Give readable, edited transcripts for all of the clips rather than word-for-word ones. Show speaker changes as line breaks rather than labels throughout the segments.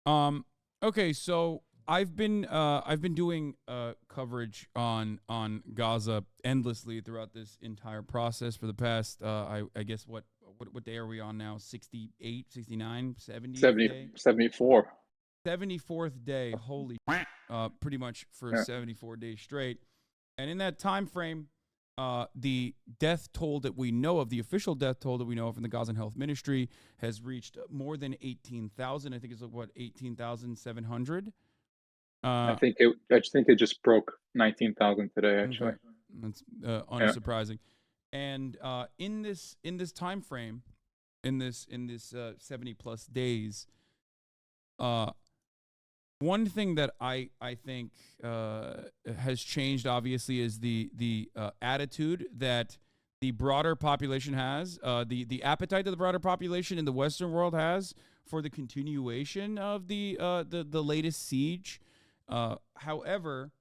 Okay, so I've been doing coverage on Gaza endlessly throughout this entire process for the past I guess what day are we on now? 68, 69, 70th
70,
day?
74.
74th day. Holy pretty much for
Yeah.
74 days straight. And in that time frame, the death toll that we know of, the official death toll that we know of from the Gazan Health Ministry, has reached more than 18,000. I think it's like, what, 18,700. Uh,
I just think it just broke 19,000 today, actually.
okay, that's
Yeah.
unsurprising. And in this time frame, in this 70 plus days, uh, one thing that I think has changed obviously is the attitude that the broader population has, the appetite that the broader population in the Western world has for the continuation of the latest siege. However,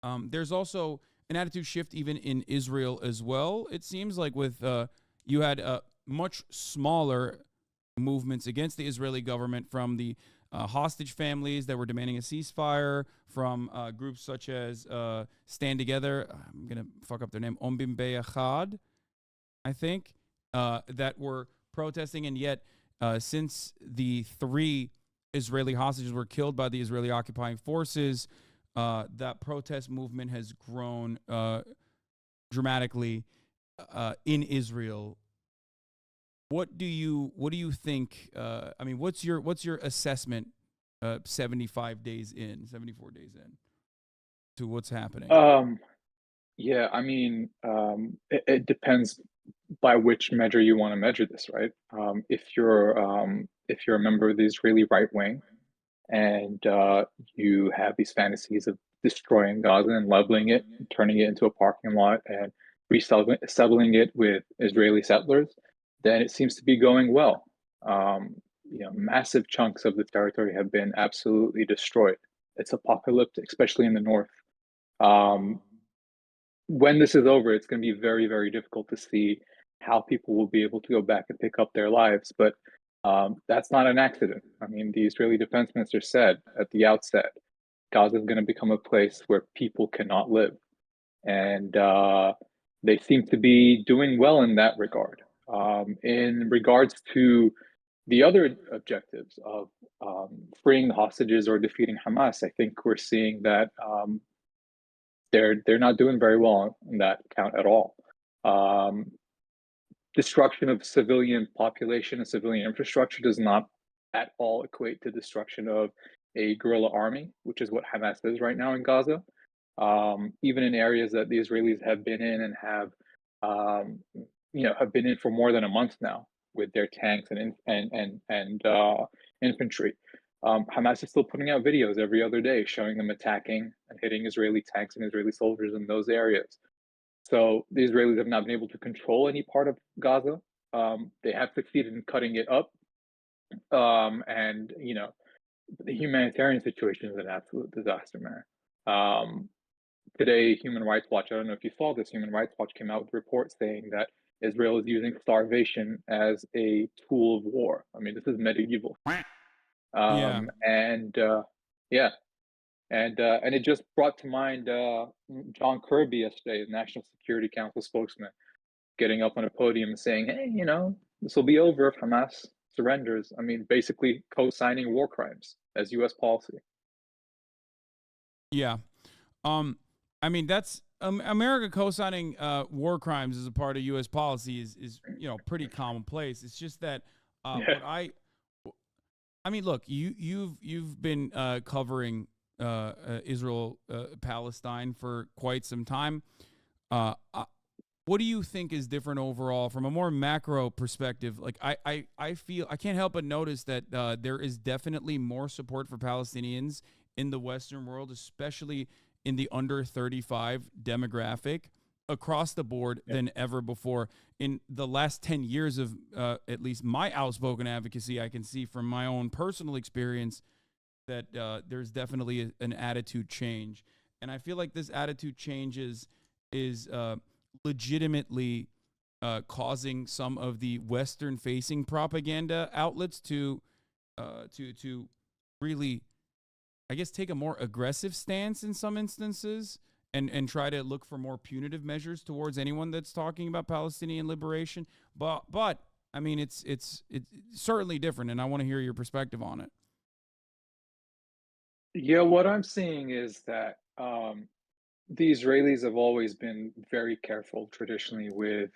there's also an attitude shift even in Israel as well. It seems like with you had much smaller movements against the Israeli government from the hostage families that were demanding a ceasefire, from groups such as Stand Together. I'm gonna fuck up their name, Ombim Beyachad, I think, that were protesting, and yet since the three Israeli hostages were killed by the Israeli occupying forces, that protest movement has grown dramatically in Israel. What do you think? I mean, what's your assessment? 75 days in, 74 days in to what's happening.
Um, yeah, I mean, it depends by which measure you want to measure this, right? If you're a member of the Israeli right wing and you have these fantasies of destroying Gaza and leveling it, turning it into a parking lot, and resettling it with Israeli settlers, then it seems to be going well. Massive chunks of the territory have been absolutely destroyed. It's apocalyptic, especially in the north. Um, when this is over, it's going to be very, very difficult to see how people will be able to go back and pick up their lives. But that's not an accident. I mean, the Israeli defense minister said at the outset, Gaza is going to become a place where people cannot live. And they seem to be doing well in that regard. In regards to the other objectives of freeing the hostages or defeating Hamas, I think we're seeing that they're not doing very well on that count at all. Um, Destruction of civilian population and civilian infrastructure does not at all equate to destruction of a guerrilla army, which is what Hamas is right now in Gaza. Even in areas that the Israelis have been in and um, have been in for more than a month now with their tanks and infantry. Hamas is still putting out videos every other day showing them attacking and hitting Israeli tanks and Israeli soldiers in those areas. So the Israelis have not been able to control any part of Gaza. They have succeeded in cutting it up, and the humanitarian situation is an absolute disaster, man. Today, Human Rights Watch, I don't know if you saw this, Human Rights Watch came out with a report saying that Israel is using starvation as a tool of war. I mean, this is medieval.
Yeah,
And Yeah, and it just brought to mind John Kirby yesterday, the National Security Council spokesman, getting up on a podium and saying, "Hey, this will be over if Hamas surrenders." I mean, basically co-signing war crimes as U.S. policy.
yeah. Um, I mean, that's America co-signing war crimes as a part of U.S. policy is pretty commonplace. It's just that
Yeah,
what I mean, look, you've been covering Israel Palestine for quite some time. What do you think is different overall from a more macro perspective? Like I feel I can't help but notice that there is definitely more support for Palestinians in the Western world, especially in the under 35 demographic across the board
yeah,
than ever before. In the last 10 years of at least my outspoken advocacy, I can see from my own personal experience that there's definitely an attitude change. And I feel like this attitude change is legitimately causing some of the Western facing propaganda outlets to really, I guess, take a more aggressive stance in some instances and try to look for more punitive measures towards anyone that's talking about Palestinian liberation. But I mean, it's certainly different, and I want to hear your perspective on it.
Yeah, what I'm seeing is that the Israelis have always been very careful traditionally with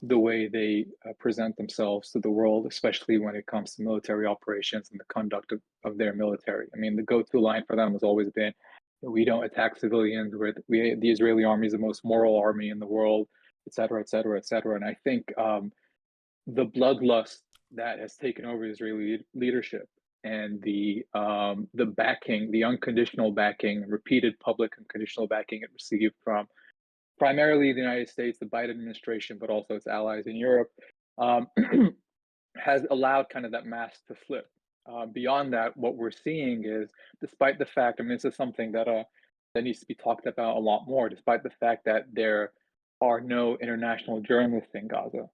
the way they present themselves to the world, especially when it comes to military operations and the conduct of their military. I mean, the go-to line for them has always been, we don't attack civilians. The Israeli army is the most moral army in the world, et cetera, et cetera, et cetera. And I think the bloodlust that has taken over Israeli leadership and the backing, the unconditional backing, repeated public unconditional backing it received from primarily the United States, the Biden administration, but also its allies in Europe, um, has allowed kind of that mask to flip. Beyond that, what we're seeing is, despite the fact, I mean, this is something that needs to be talked about a lot more. Despite the fact that there are no international journalists in Gaza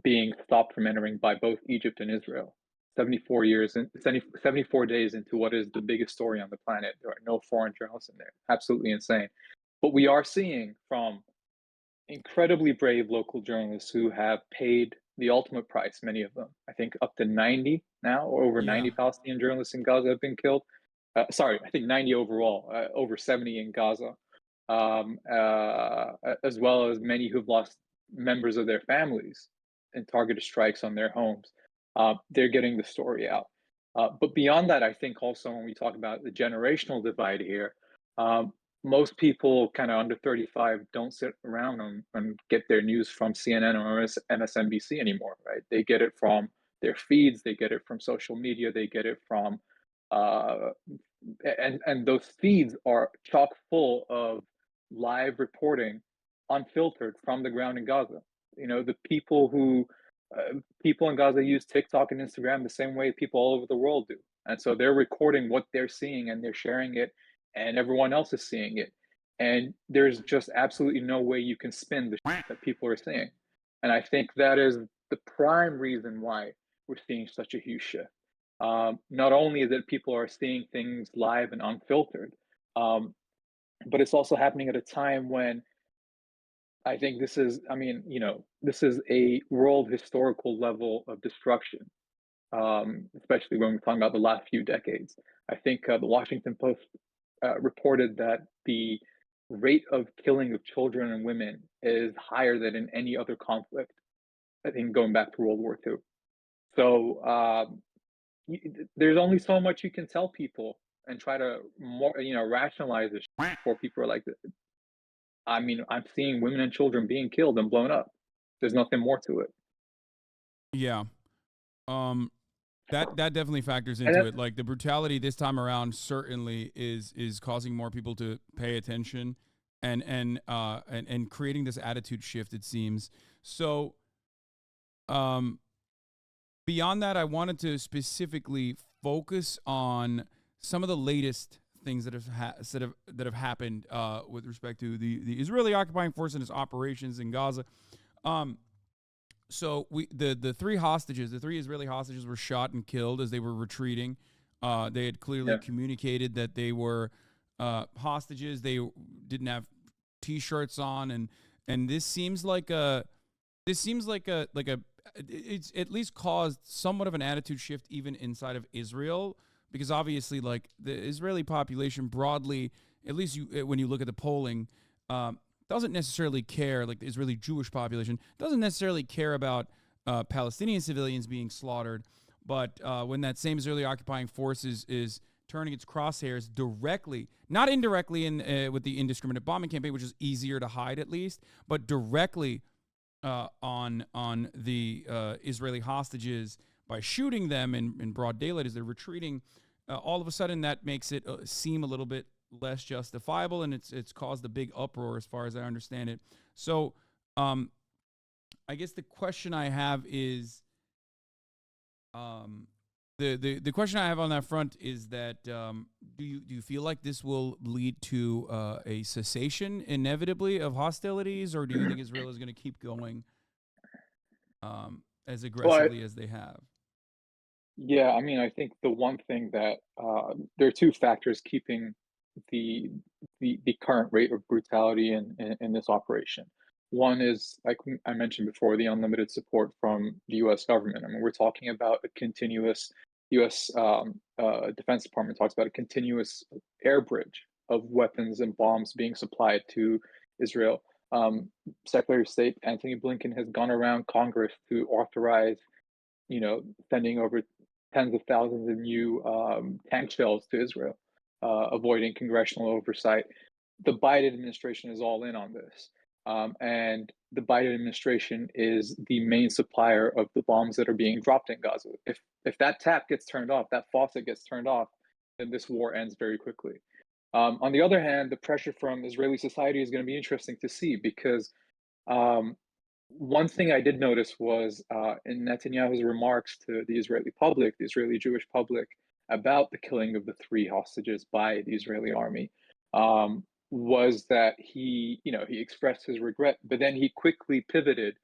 being stopped from entering by both Egypt and Israel. 74 days into what is the biggest story on the planet, there are no foreign journalists in there. Absolutely insane. But we are seeing from incredibly brave local journalists who have paid the ultimate price, many of them. I think up to 90 now, or over
Yeah.
90 Palestinian journalists in Gaza have been killed. Sorry, I think 90 overall, over 70 in Gaza, as well as many who've lost members of their families in targeted strikes on their homes. They're getting the story out. But beyond that, I think also when we talk about the generational divide here, most people kind of under 35 don't sit around and get their news from CNN or MSNBC anymore, right? They get it from their feeds, they get it from social media, they get it from, and those feeds are chock full of live reporting, unfiltered from the ground in Gaza. You know, the people in Gaza use TikTok and Instagram the same way people all over the world do, and so they're recording what they're seeing and they're sharing it, and everyone else is seeing it. And there's just absolutely no way you can spin the shit that people are seeing. And I think that is the prime reason why we're seeing such a huge shift. Not only is it people are seeing things live and unfiltered, um, but it's also happening at a time when I think this is, I mean, you know, this is a world historical level of destruction, especially when we're talking about the last few decades. I think the Washington Post reported that the rate of killing of children and women is higher than in any other conflict, I think, going back to World War II. So there's only so much you can tell people and try to more, you know, rationalize this for people are like, I mean, I'm seeing women and children being killed and blown up. There's nothing more to it.
Yeah. Um, that definitely factors
And
into it. Like the brutality this time around certainly is causing more people to pay attention and creating this attitude shift, it seems. So um beyond that, I wanted to specifically focus on some of the latest things that have happened with respect to the Israeli occupying force and its operations in Gaza. Um, so the three hostages, the three Israeli hostages, were shot and killed as they were retreating. They had clearly
yeah,
communicated that they were hostages. They didn't have T-shirts on, and this seems like a it's at least caused somewhat of an attitude shift even inside of Israel, because obviously, like, the Israeli population broadly, at least when you look at the polling, doesn't necessarily care. Like the Israeli Jewish population doesn't necessarily care about Palestinian civilians being slaughtered, but when that same Israeli occupying force is turning its crosshairs directly, not indirectly, with the indiscriminate bombing campaign, which is easier to hide at least, but directly on the Israeli hostages by shooting them in broad daylight as they're retreating, all of a sudden that makes it seem a little bit less justifiable, and it's caused a big uproar as far as I understand it. So I guess the question I have is, the question I have on that front is that do you feel like this will lead to a cessation inevitably of hostilities, or do you think Israel is going to keep going as
well,
aggressively as they have?
Yeah, I mean, I think the one thing that there are two factors keeping the the current rate of brutality in this operation. One is, like I mentioned before, the unlimited support from the U.S. government. I mean, we're talking about a continuous U.S. Defense Department talks about a continuous air bridge of weapons and bombs being supplied to Israel. Secretary of State Anthony Blinken has gone around Congress to authorize, sending over tens of thousands of new tank shells to Israel, avoiding congressional oversight. The Biden administration is all in on this. And the Biden administration is the main supplier of the bombs that are being dropped in Gaza. If that tap gets turned off, that faucet gets turned off, then this war ends very quickly. On the other hand, the pressure from Israeli society is going to be interesting to see because um, one thing I did notice was in Netanyahu's remarks to the Israeli public, the Israeli Jewish public, about the killing of the three hostages by the Israeli army, was that he expressed his regret, but then he quickly pivoted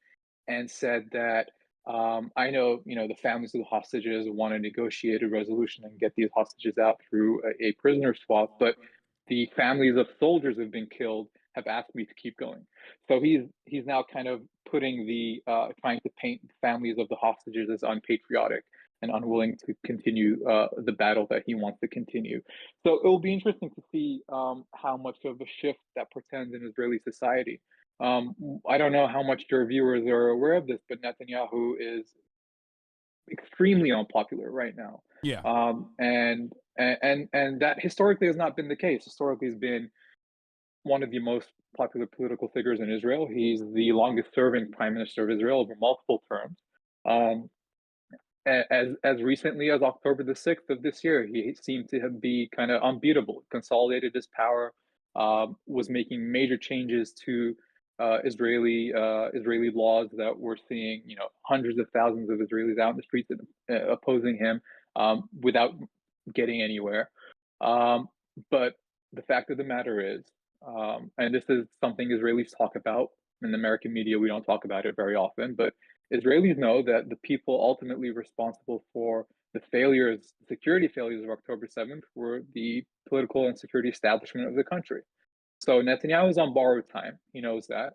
and said that I know, the families of the hostages want to negotiate a resolution and get these hostages out through a prisoner swap, but the families of soldiers who have been killed have asked me to keep going. So he's now kind of putting the trying to paint the families of the hostages as unpatriotic and unwilling to continue the battle that he wants to continue. So it will be interesting to see how much of a shift that portends in Israeli society. I don't know how much your viewers are aware of this, but Netanyahu is extremely unpopular right now,
Yeah.
and that historically has not been the case. Historically, has been one of the most popular political figures in Israel. He's the longest serving prime minister of Israel over multiple terms. Um, as recently as October the 6th of this year, he seemed to be kind of unbeatable, consolidated his power, was making major changes to Israeli laws that were seeing hundreds of thousands of Israelis out in the streets opposing him without getting anywhere. Um, but the fact of the matter is, and this is something Israelis talk about in the American media, we don't talk about it very often, but Israelis know that the people ultimately responsible for the failures, security failures of October 7th were the political and security establishment of the country. So Netanyahu is on borrowed time. He knows that.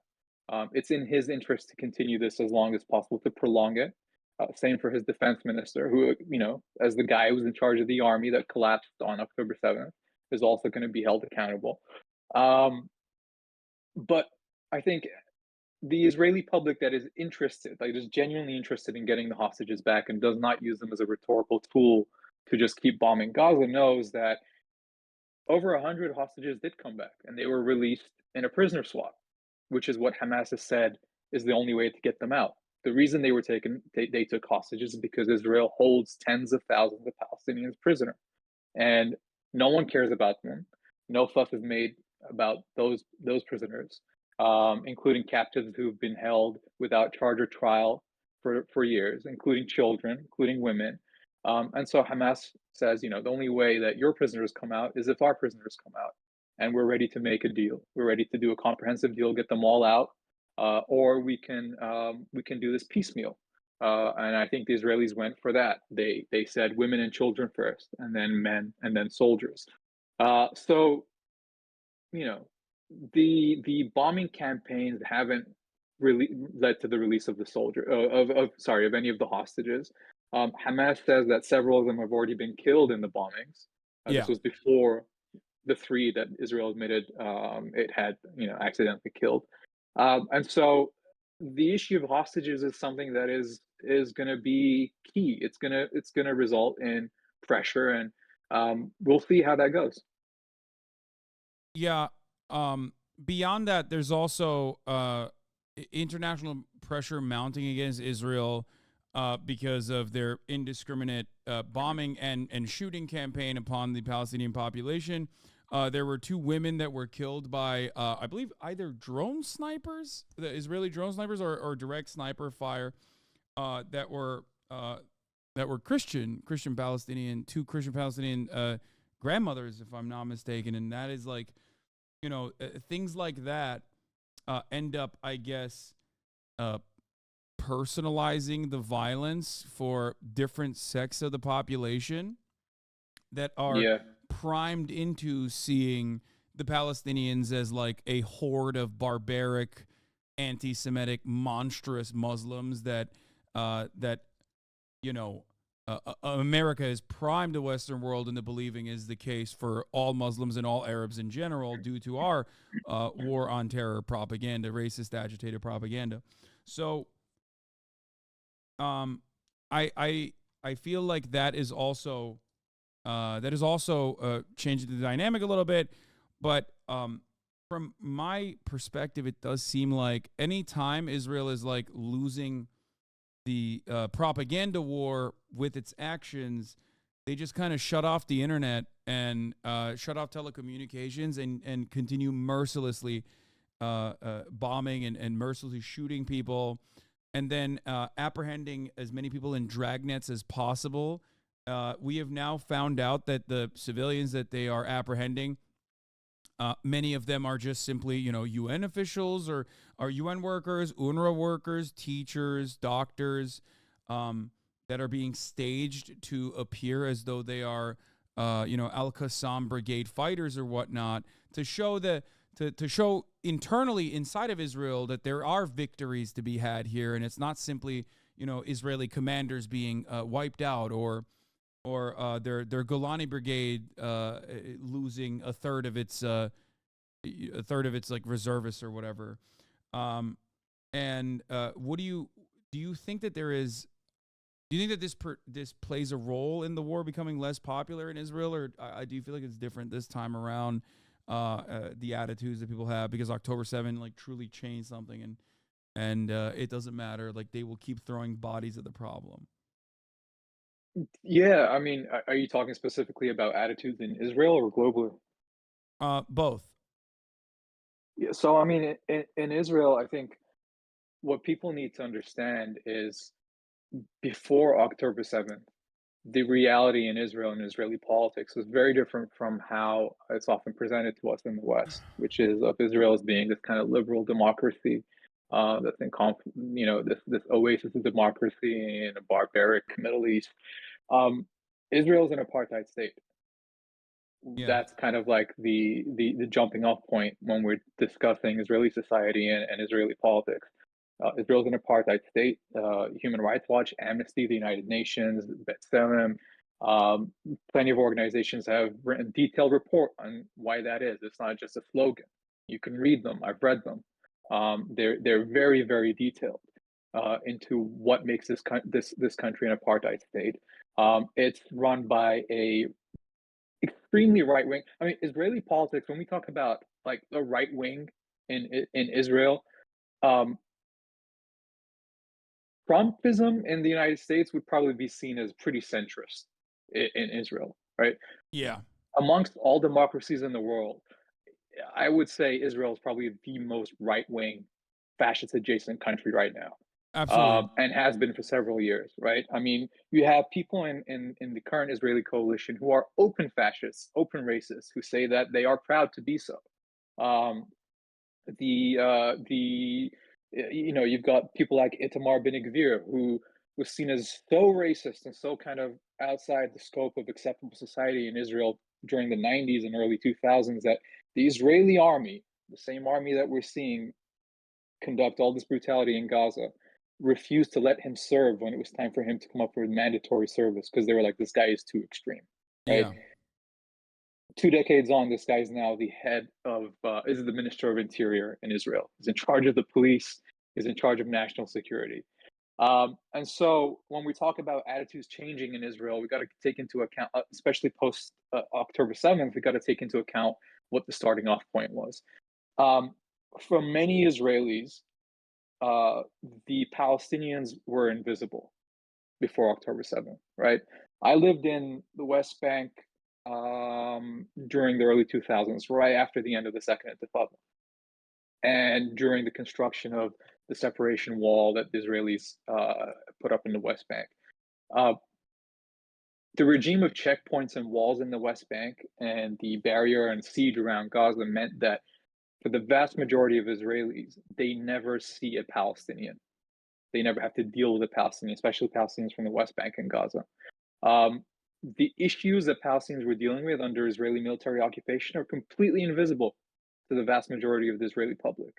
It's in his interest to continue this as long as possible, to prolong it. Same for his defense minister, who, as the guy who was in charge of the army that collapsed on October 7th, is also going to be held accountable. But I think the Israeli public that is interested, like is genuinely interested in getting the hostages back and does not use them as a rhetorical tool to just keep bombing Gaza, knows that over 100 hostages did come back and they were released in a prisoner swap, which is what Hamas has said is the only way to get them out. The reason they were taken, they took hostages is because Israel holds tens of thousands of Palestinians prisoner, and no one cares about them. No fuss is made about those prisoners, including captives who've been held without charge or trial for years, including children, including women. And so Hamas says, the only way that your prisoners come out is if our prisoners come out, and we're ready to make a deal. We're ready to do a comprehensive deal, get them all out, or we can do this piecemeal. And I think the Israelis went for that. They said women and children first, and then men, and then soldiers. So the bombing campaigns haven't really led to the release of the soldier of any of the hostages. Hamas says that several of them have already been killed in the bombings. This
Yeah.
was before the three that Israel admitted it had accidentally killed. And so the issue of hostages is something that is going to be key. It's gonna result in pressure, and we'll see how that goes.
Yeah. Beyond that, there's also international pressure mounting against Israel because of their indiscriminate bombing and shooting campaign upon the Palestinian population. There were two women that were killed by, I believe, either drone snipers, the Israeli drone snipers, or direct sniper fire that were Christian Palestinian, two Christian Palestinian grandmothers, if I'm not mistaken, and that is like, things like that end up, I guess, personalizing the violence for different sects of the population that are
Yeah.
primed into seeing the Palestinians as like a horde of barbaric, anti-Semitic, monstrous Muslims that you know, America has primed the Western world into believing is the case for all Muslims and all Arabs in general due to our war on terror propaganda, racist agitated propaganda. So, um, I feel like that is also changing the dynamic a little bit, but from my perspective, it does seem like any time Israel is like losing the propaganda war with its actions, they just kind of shut off the internet and shut off telecommunications and continue mercilessly bombing and mercilessly shooting people, and then apprehending as many people in dragnets as possible. We have now found out that the civilians that they are apprehending, many of them are just simply, UN officials or UN workers, UNRWA workers, teachers, doctors, that are being staged to appear as though they are, Al Qassam Brigade fighters or whatnot, to show to show internally inside of Israel that there are victories to be had here, and it's not simply Israeli commanders being wiped out or their Golani brigade losing a third of its like reservists or whatever. And what do you think that there is? Do you think that this plays a role in the war becoming less popular in Israel, or do you feel like it's different this time around? The attitudes that people have because October 7 like truly changed something, and it doesn't matter. Like they will keep throwing bodies at the problem.
Yeah, I mean, are you talking specifically about attitudes in Israel or globally?
Both.
Yeah, so I mean, in Israel, I think what people need to understand is before October 7th, the reality in Israel and Israeli politics was very different from how it's often presented to us in the West, which is of Israel as being this kind of liberal democracy that's in this oasis of democracy in a barbaric Middle East. Um, Israel is an apartheid state.
Yeah.
That's kind of like the jumping off point when we're discussing Israeli society and Israeli politics. Israel's an apartheid state. Human Rights Watch, Amnesty, the United Nations, B'Tselem, plenty of organizations have written detailed report on why that is. It's not just a slogan. You can read them. I've read them. They're very, very detailed into what makes this country an apartheid state. It's run by a extremely right wing. I mean, Israeli politics. When we talk about like the right wing in Israel, um, Trumpism in the United States would probably be seen as pretty centrist in Israel, right?
Yeah.
Amongst all democracies in the world, I would say Israel is probably the most right wing, fascist adjacent country right now.
Absolutely.
And has been for several years, right? I mean, you have people in the current Israeli coalition who are open fascists, open racists, who say that they are proud to be so. Um, the you've got people like Itamar Ben Gvir, who was seen as so racist and so kind of outside the scope of acceptable society in Israel during the 90s and early 2000s, that the Israeli army, the same army that we're seeing conduct all this brutality in Gaza, refused to let him serve when it was time for him to come up with mandatory service because they were like, this guy is too extreme, right?
Yeah.
2 decades on, this guy is now the head of, is the Minister of Interior in Israel. He's in charge of the police, he's in charge of national security. And so when we talk about attitudes changing in Israel, we got to take into account, especially post October 7th, we got to take into account what the starting off point was. For many Israelis, the Palestinians were invisible before October 7th, right? I lived in the West Bank during the early 2000s, right after the end of the Second Intifada, and during the construction of the separation wall that the Israelis put up in the West Bank. The regime of checkpoints and walls in the West Bank and the barrier and siege around Gaza meant that for the vast majority of Israelis, they never see a Palestinian. they never have to deal with the Palestinians, especially Palestinians from the West Bank and Gaza. Um, the issues that Palestinians were dealing with under Israeli military occupation are completely invisible to the vast majority of the Israeli public.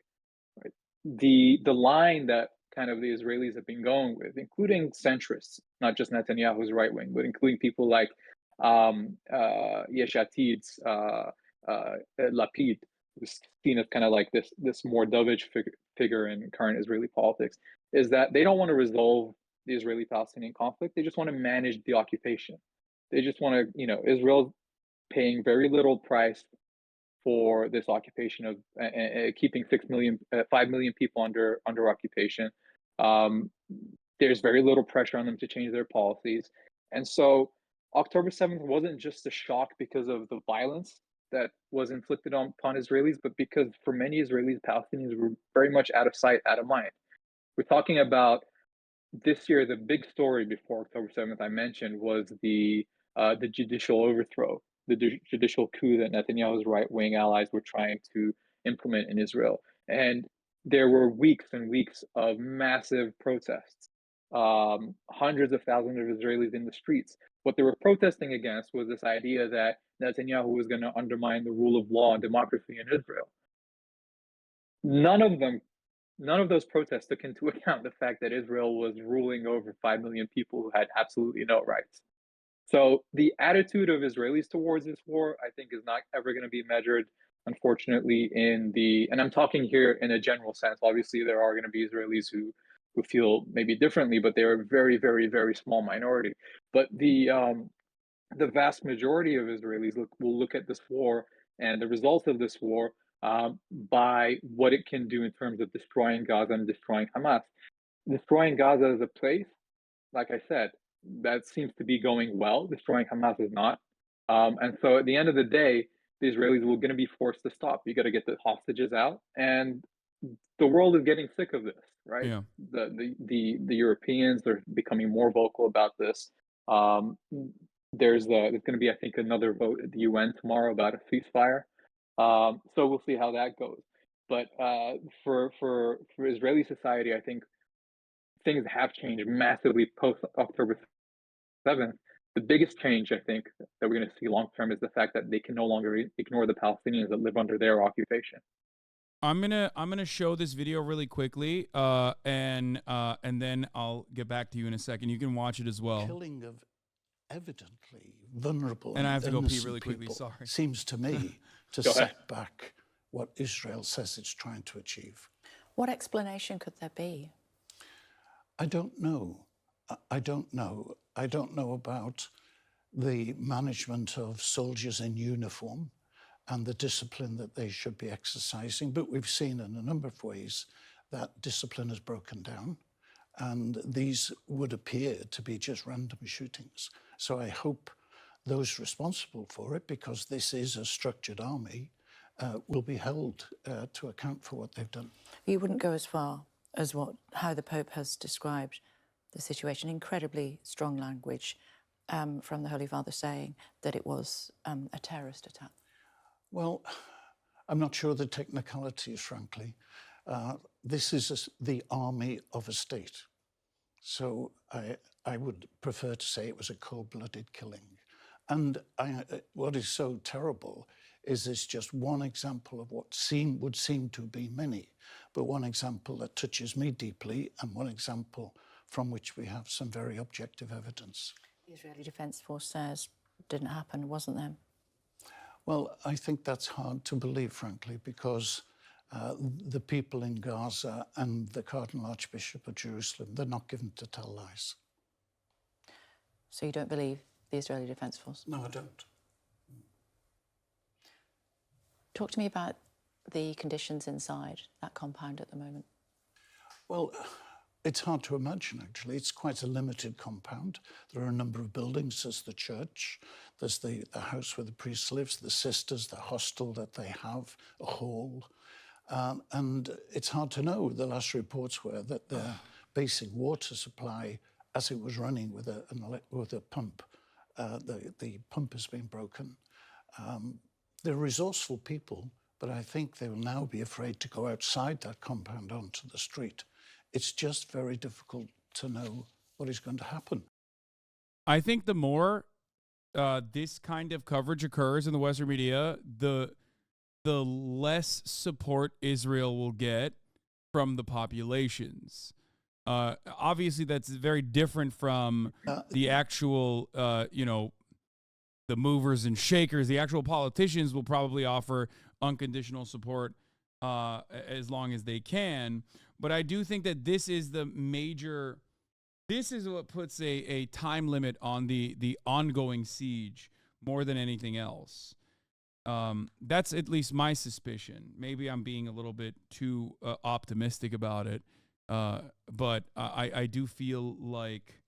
Right? The line that kind of the Israelis have been going with, including centrists, not just Netanyahu's right wing, but including people like Yesh Atid's Lapid, who's seen as kind of like this more dovish figure in current Israeli politics, is that they don't want to resolve the Israeli-Palestinian conflict. They just want to manage the occupation. They just want to, Israel paying very little price for this occupation of keeping 5 million people under occupation. There's very little pressure on them to change their policies, and so October 7th wasn't just a shock because of the violence that was inflicted upon Israelis, but because for many Israelis, Palestinians were very much out of sight, out of mind. We're talking about this year. The big story before October 7th, I mentioned, was the judicial overthrow, the judicial coup that Netanyahu's right-wing allies were trying to implement in Israel. And there were weeks and weeks of massive protests, hundreds of thousands of Israelis in the streets. What they were protesting against was this idea that Netanyahu was going to undermine the rule of law and democracy in Israel. None of those protests took into account the fact that Israel was ruling over 5 million people who had absolutely no rights. So the attitude of Israelis towards this war, I think, is not ever going to be measured, unfortunately, and I'm talking here in a general sense. Obviously, there are going to be Israelis who feel maybe differently, but they're a very, very, very small minority. But the vast majority of Israelis will look at this war and the results of this war by what it can do in terms of destroying Gaza and destroying Hamas. Destroying Gaza as a place, like I said, that seems to be going well. Destroying Hamas is not. And so at the end of the day, the Israelis were going to be forced to stop. You got to get the hostages out, and the world is getting sick of this, right?
Yeah.
The Europeans are becoming more vocal about this. There's going to be, I think, another vote at the UN tomorrow about a ceasefire. So we'll see how that goes. But for Israeli society, I think things have changed massively post October 7th. The biggest change, I think, that we're going to see long term is the fact that they can no longer ignore the Palestinians that live under their occupation.
I'm gonna show this video really quickly, and then I'll get back to you in a second. You can watch it as well.
Killing of evidently vulnerable
and I have to go pee really
people
quickly. Sorry.
seems to me to set back what Israel says it's trying to achieve.
What explanation could there be?
I don't know. I don't know. I don't know about the management of soldiers in uniform and the discipline that they should be exercising. But we've seen in a number of ways that discipline has broken down, and these would appear to be just random shootings. So I hope those responsible for it, because this is a structured army, will be held to account for what they've done.
You wouldn't go as far as how the Pope has described the situation. Incredibly strong language from the Holy Father saying that it was a terrorist attack.
Well, I'm not sure the technicalities, frankly. This is the army of a state. So I would prefer to say it was a cold-blooded killing. And what is so terrible is it's just one example of what would seem to be many, but one example that touches me deeply and one example from which we have some very objective evidence.
The Israeli Defense Force says it didn't happen, wasn't there?
Well, I think that's hard to believe, frankly, because the people in Gaza and the Cardinal Archbishop of Jerusalem, they're not given to tell lies.
So you don't believe the Israeli Defense Force?
No, I don't.
Talk to me about the conditions inside that compound at the moment.
Well, it's hard to imagine, actually. It's quite a limited compound. There are a number of buildings. There's the church, there's the house where the priest lives, the sisters, the hostel that they have, a hall. And it's hard to know. The last reports were that their basic water supply, as it was running with a pump, the pump has been broken. They're resourceful people, but I think they will now be afraid to go outside that compound onto the street It's just very difficult to know what is going to happen.
I think the more this kind of coverage occurs in the Western media, the less support Israel will get from the populations. Obviously, that's very different from the actual, the movers and shakers. The actual politicians will probably offer unconditional support as long as they can. But I do think that this is the major. This is what puts a time limit on the ongoing siege more than anything else. That's at least my suspicion. Maybe I'm being a little bit too optimistic about it, but I do feel like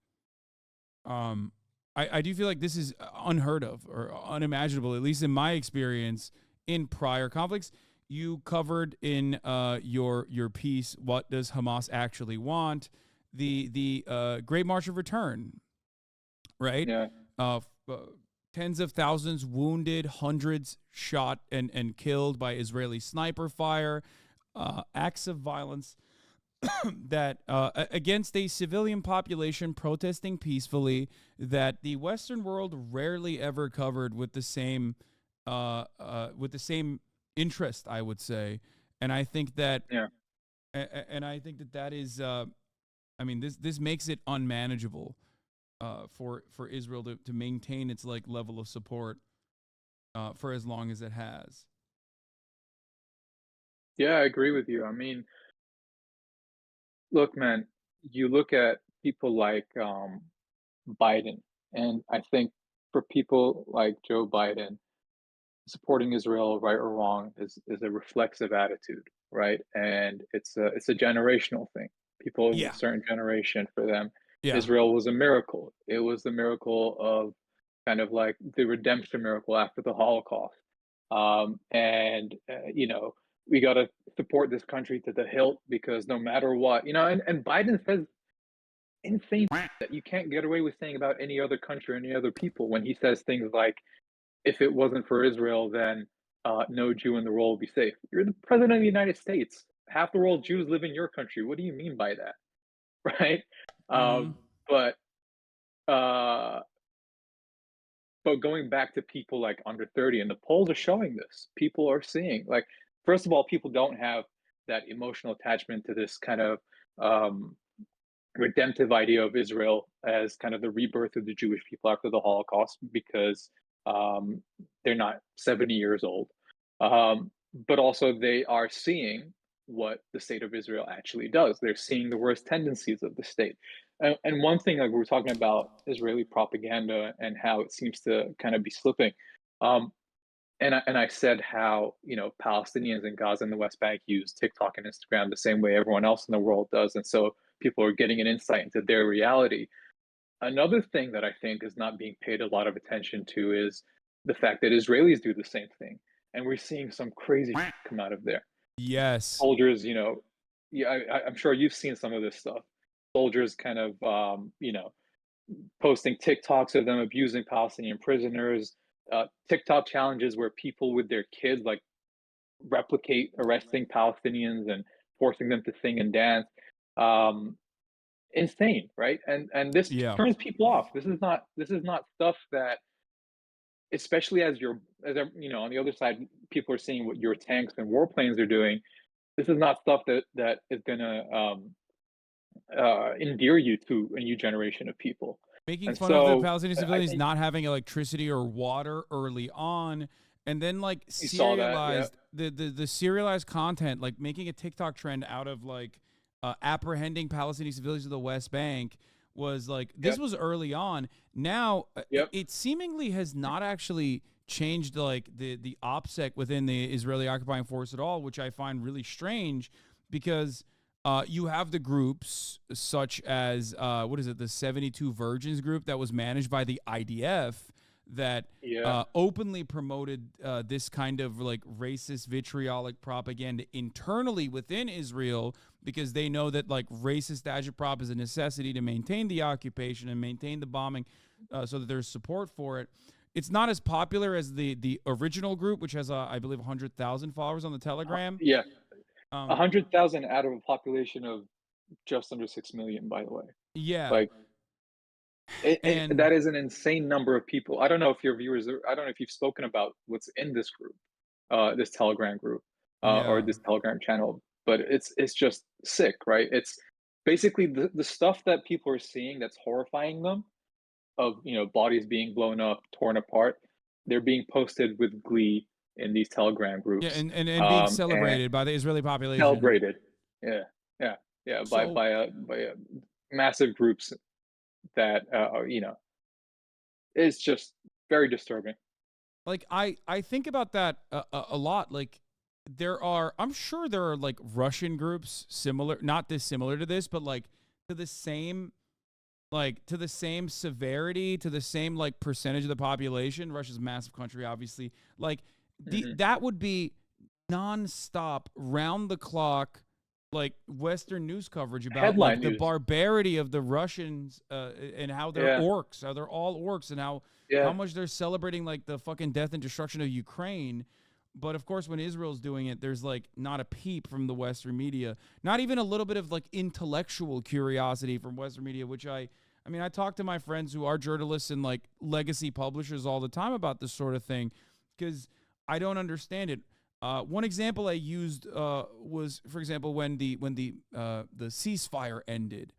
I do feel like this is unheard of or unimaginable, at least in my experience in prior conflicts. You covered in your piece, what does Hamas actually want? The Great March of Return, right?
Yeah.
Tens of thousands wounded, hundreds shot and killed by Israeli sniper fire, acts of violence that against a civilian population protesting peacefully that the Western world rarely ever covered with the same interest, I would say. And I think that,
Yeah.
and I think that is. I mean, this makes it unmanageable for Israel to maintain its level of support for as long as it has.
Yeah, I agree with you. I mean, look, man, you look at people like Biden, and I think for people like Joe Biden, supporting Israel, right or wrong, is a reflexive attitude, right? And it's a generational thing. People of
Yeah.
a certain generation, for them,
Yeah.
Israel was a miracle. It was the miracle of kind of like the redemption miracle after the Holocaust. And we got to support this country to the hilt because no matter what, and Biden says insane that you can't get away with saying about any other country or any other people when he says things like, if it wasn't for Israel, then no Jew in the world would be safe. You're the president of the United States. Half the world Jews live in your country. What do you mean by that? Right? But uh, but going back to people like under 30, and the polls are showing this. People are seeing, like, first of all, people don't have that emotional attachment to this kind of redemptive idea of Israel as kind of the rebirth of the Jewish people after the Holocaust because they're not 70 years old. But also they are seeing what the state of Israel actually does. They're seeing the worst tendencies of the state. And one thing, like, we're talking about Israeli propaganda and how it seems to kind of be slipping. And I said how, Palestinians in Gaza and the West Bank use TikTok and Instagram the same way everyone else in the world does. And so people are getting an insight into their reality. Another thing that I think is not being paid a lot of attention to is the fact that Israelis do the same thing. And we're seeing some crazy come out of there.
Yes.
Soldiers, I'm sure you've seen some of this stuff. Soldiers kind of, posting TikToks of them abusing Palestinian prisoners, TikTok challenges where people with their kids like replicate arresting Palestinians and forcing them to sing and dance. Insane, right? And this turns people off. This is not stuff that, especially as on the other side, people are seeing what your tanks and warplanes are doing. This is not stuff that is gonna endear you to a new generation of people.
Making fun of the Palestinian civilians not having electricity or water early on, and then like serialized the serialized content, like making a TikTok trend out of like apprehending Palestinian civilians in the West Bank was like, this was early on. Now it seemingly has not actually changed like the OPSEC within the Israeli occupying force at all, which I find really strange because you have the groups such as the 72 Virgins group that was managed by the IDF that openly promoted this kind of like racist vitriolic propaganda internally within Israel because they know that like racist agitprop is a necessity to maintain the occupation and maintain the bombing so that there's support for it. It's not as popular as the original group, which has, I believe, 100,000 followers on the Telegram.
100,000 out of a population of just under 6 million, by the way.
Yeah.
Like,
And
that is an insane number of people. I don't know if your viewers I don't know if you've spoken about what's in this group, this Telegram group, or
yeah.
this Telegram channel, but it's just sick, right? It's basically the stuff that people are seeing that's horrifying them, of, bodies being blown up, torn apart. They're being posted with glee in these Telegram
Yeah,
groups,
and being
and
celebrated by the Israeli population.
celebrated. Yeah, yeah, yeah, by
So
massive groups that, it's just very disturbing.
like I think about that a lot. Like I'm sure there are like Russian groups similar, not dissimilar to this, but like to the same severity, to the same like percentage of the population. Russia's a massive country, obviously. Like
Mhm.
that would be nonstop, round the clock, like Western news coverage about
Headline
like the
news.
barbarity of the Russians, and how they're
Yeah,
orcs, how they're all orcs, and how
yeah,
much they're celebrating like the fucking death and destruction of Ukraine. But of course, when Israel's doing it, there's like not a peep from the Western media, not even a little bit of like intellectual curiosity from Western media, which I mean, I talk to my friends who are journalists and like legacy publishers all the time about this sort of thing, because I don't understand it. One example I used was, for example, when the ceasefire ended,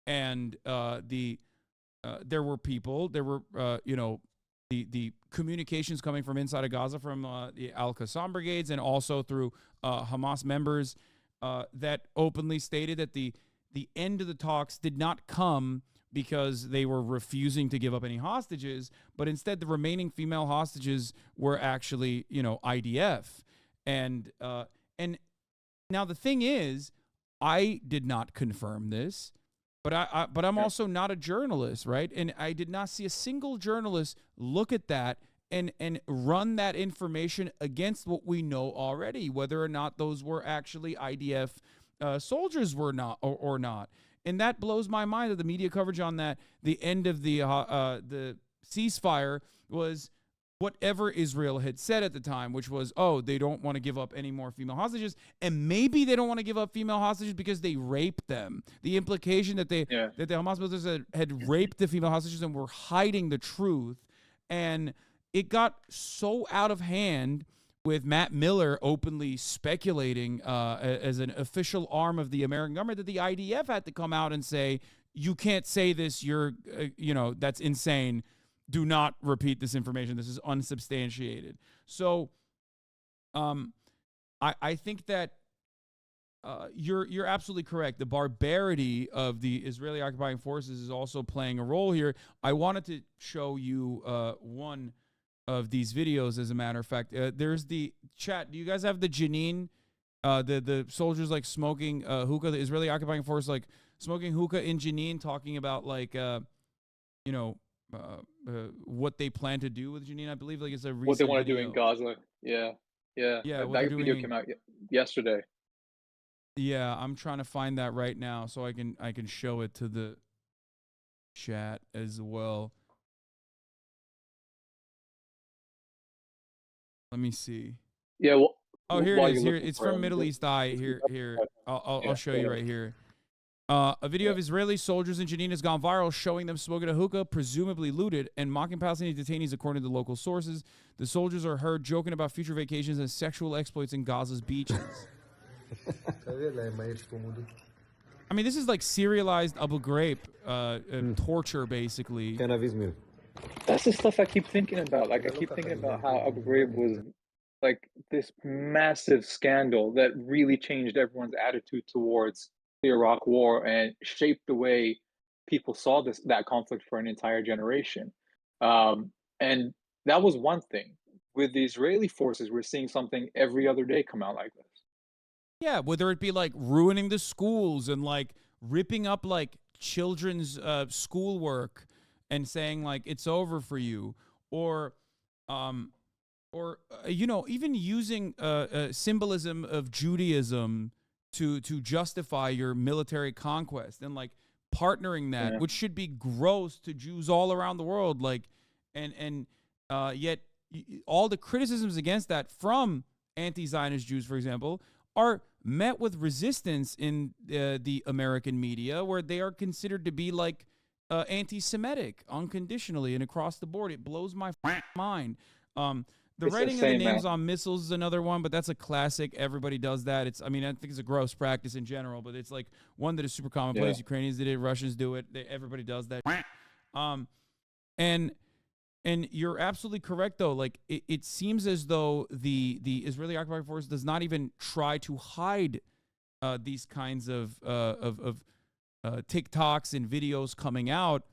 and there were people, the communications coming from inside of Gaza from the Al Qassam brigades, and also through Hamas members, that openly stated that the end of the talks did not come because they were refusing to give up any hostages, but instead the remaining female hostages were actually, IDF. And now the thing is, I did not confirm this, but I'm
yeah,
also not a journalist, right? And I did not see a single journalist look at that and run that information against what we know already, whether or not those were actually IDF soldiers were not or not. And that blows my mind that the media coverage on that, the end of the ceasefire, was whatever Israel had said at the time, which was, oh, they don't want to give up any more female hostages. And maybe they don't want to give up female hostages because they raped them. The implication that the
yeah.
Hamas militants had raped the female hostages and were hiding the truth. And it got so out of hand, with Matt Miller openly speculating as an official arm of the American government, that the IDF had to come out and say, you can't say this, you're, that's insane. Do not repeat this information. This is unsubstantiated. So I think that you're absolutely correct. The barbarity of the Israeli occupying forces is also playing a role here. I wanted to show you one of these videos, as a matter of fact. There's the chat. Do you guys have the Jenin? The soldiers like smoking hookah, the Israeli occupying force like smoking hookah in Jenin, talking about like what they plan to do with Jenin. I believe like it's a recent
What they want to do
video.
in Gaza. Yeah, yeah.
Yeah, what they're
That video
doing.
came out yesterday.
Yeah, I'm trying to find that right now so I can show it to the chat as well. Let me see.
Yeah, well,
Oh, here
while
it
you're
is. Here
looking
it's
for
from
him,
Middle East Eye. Here. I'll
yeah,
show you right here. A video of Israeli soldiers in Jenin has gone viral, showing them smoking a hookah, presumably looted, and mocking Palestinian detainees, according to local sources. The soldiers are heard joking about future vacations and sexual exploits in Gaza's beaches. I mean, this is like serialized Abu Ghraib torture, basically.
That's the stuff I keep thinking about. Like, I keep thinking about how Abu Ghraib was like this massive scandal that really changed everyone's attitude towards the Iraq War and shaped the way people saw that conflict for an entire generation. And that was one thing. With the Israeli forces, we're seeing something every other day come out like this.
Yeah, whether it be like ruining the schools and like ripping up like children's schoolwork and saying like it's over for you, or even using symbolism of Judaism to justify your military conquest, and like partnering that,
Yeah.
which should be gross to Jews all around the world, like and yet all the criticisms against that from anti-Zionist Jews, for example, are met with resistance in the American media, where they are considered to be like anti-Semitic unconditionally and across the board. It blows my mind. The
It's
writing of the
insane,
names
man.
on missiles is another one, but that's a classic. Everybody does that. I mean, I think it's a gross practice in general, but it's like one that is super commonplace.
Yeah.
Ukrainians did it, Russians do it. Everybody does that. And you're absolutely correct, though. Like it seems as though the Israeli occupied force does not even try to hide these kinds of TikToks and videos coming out,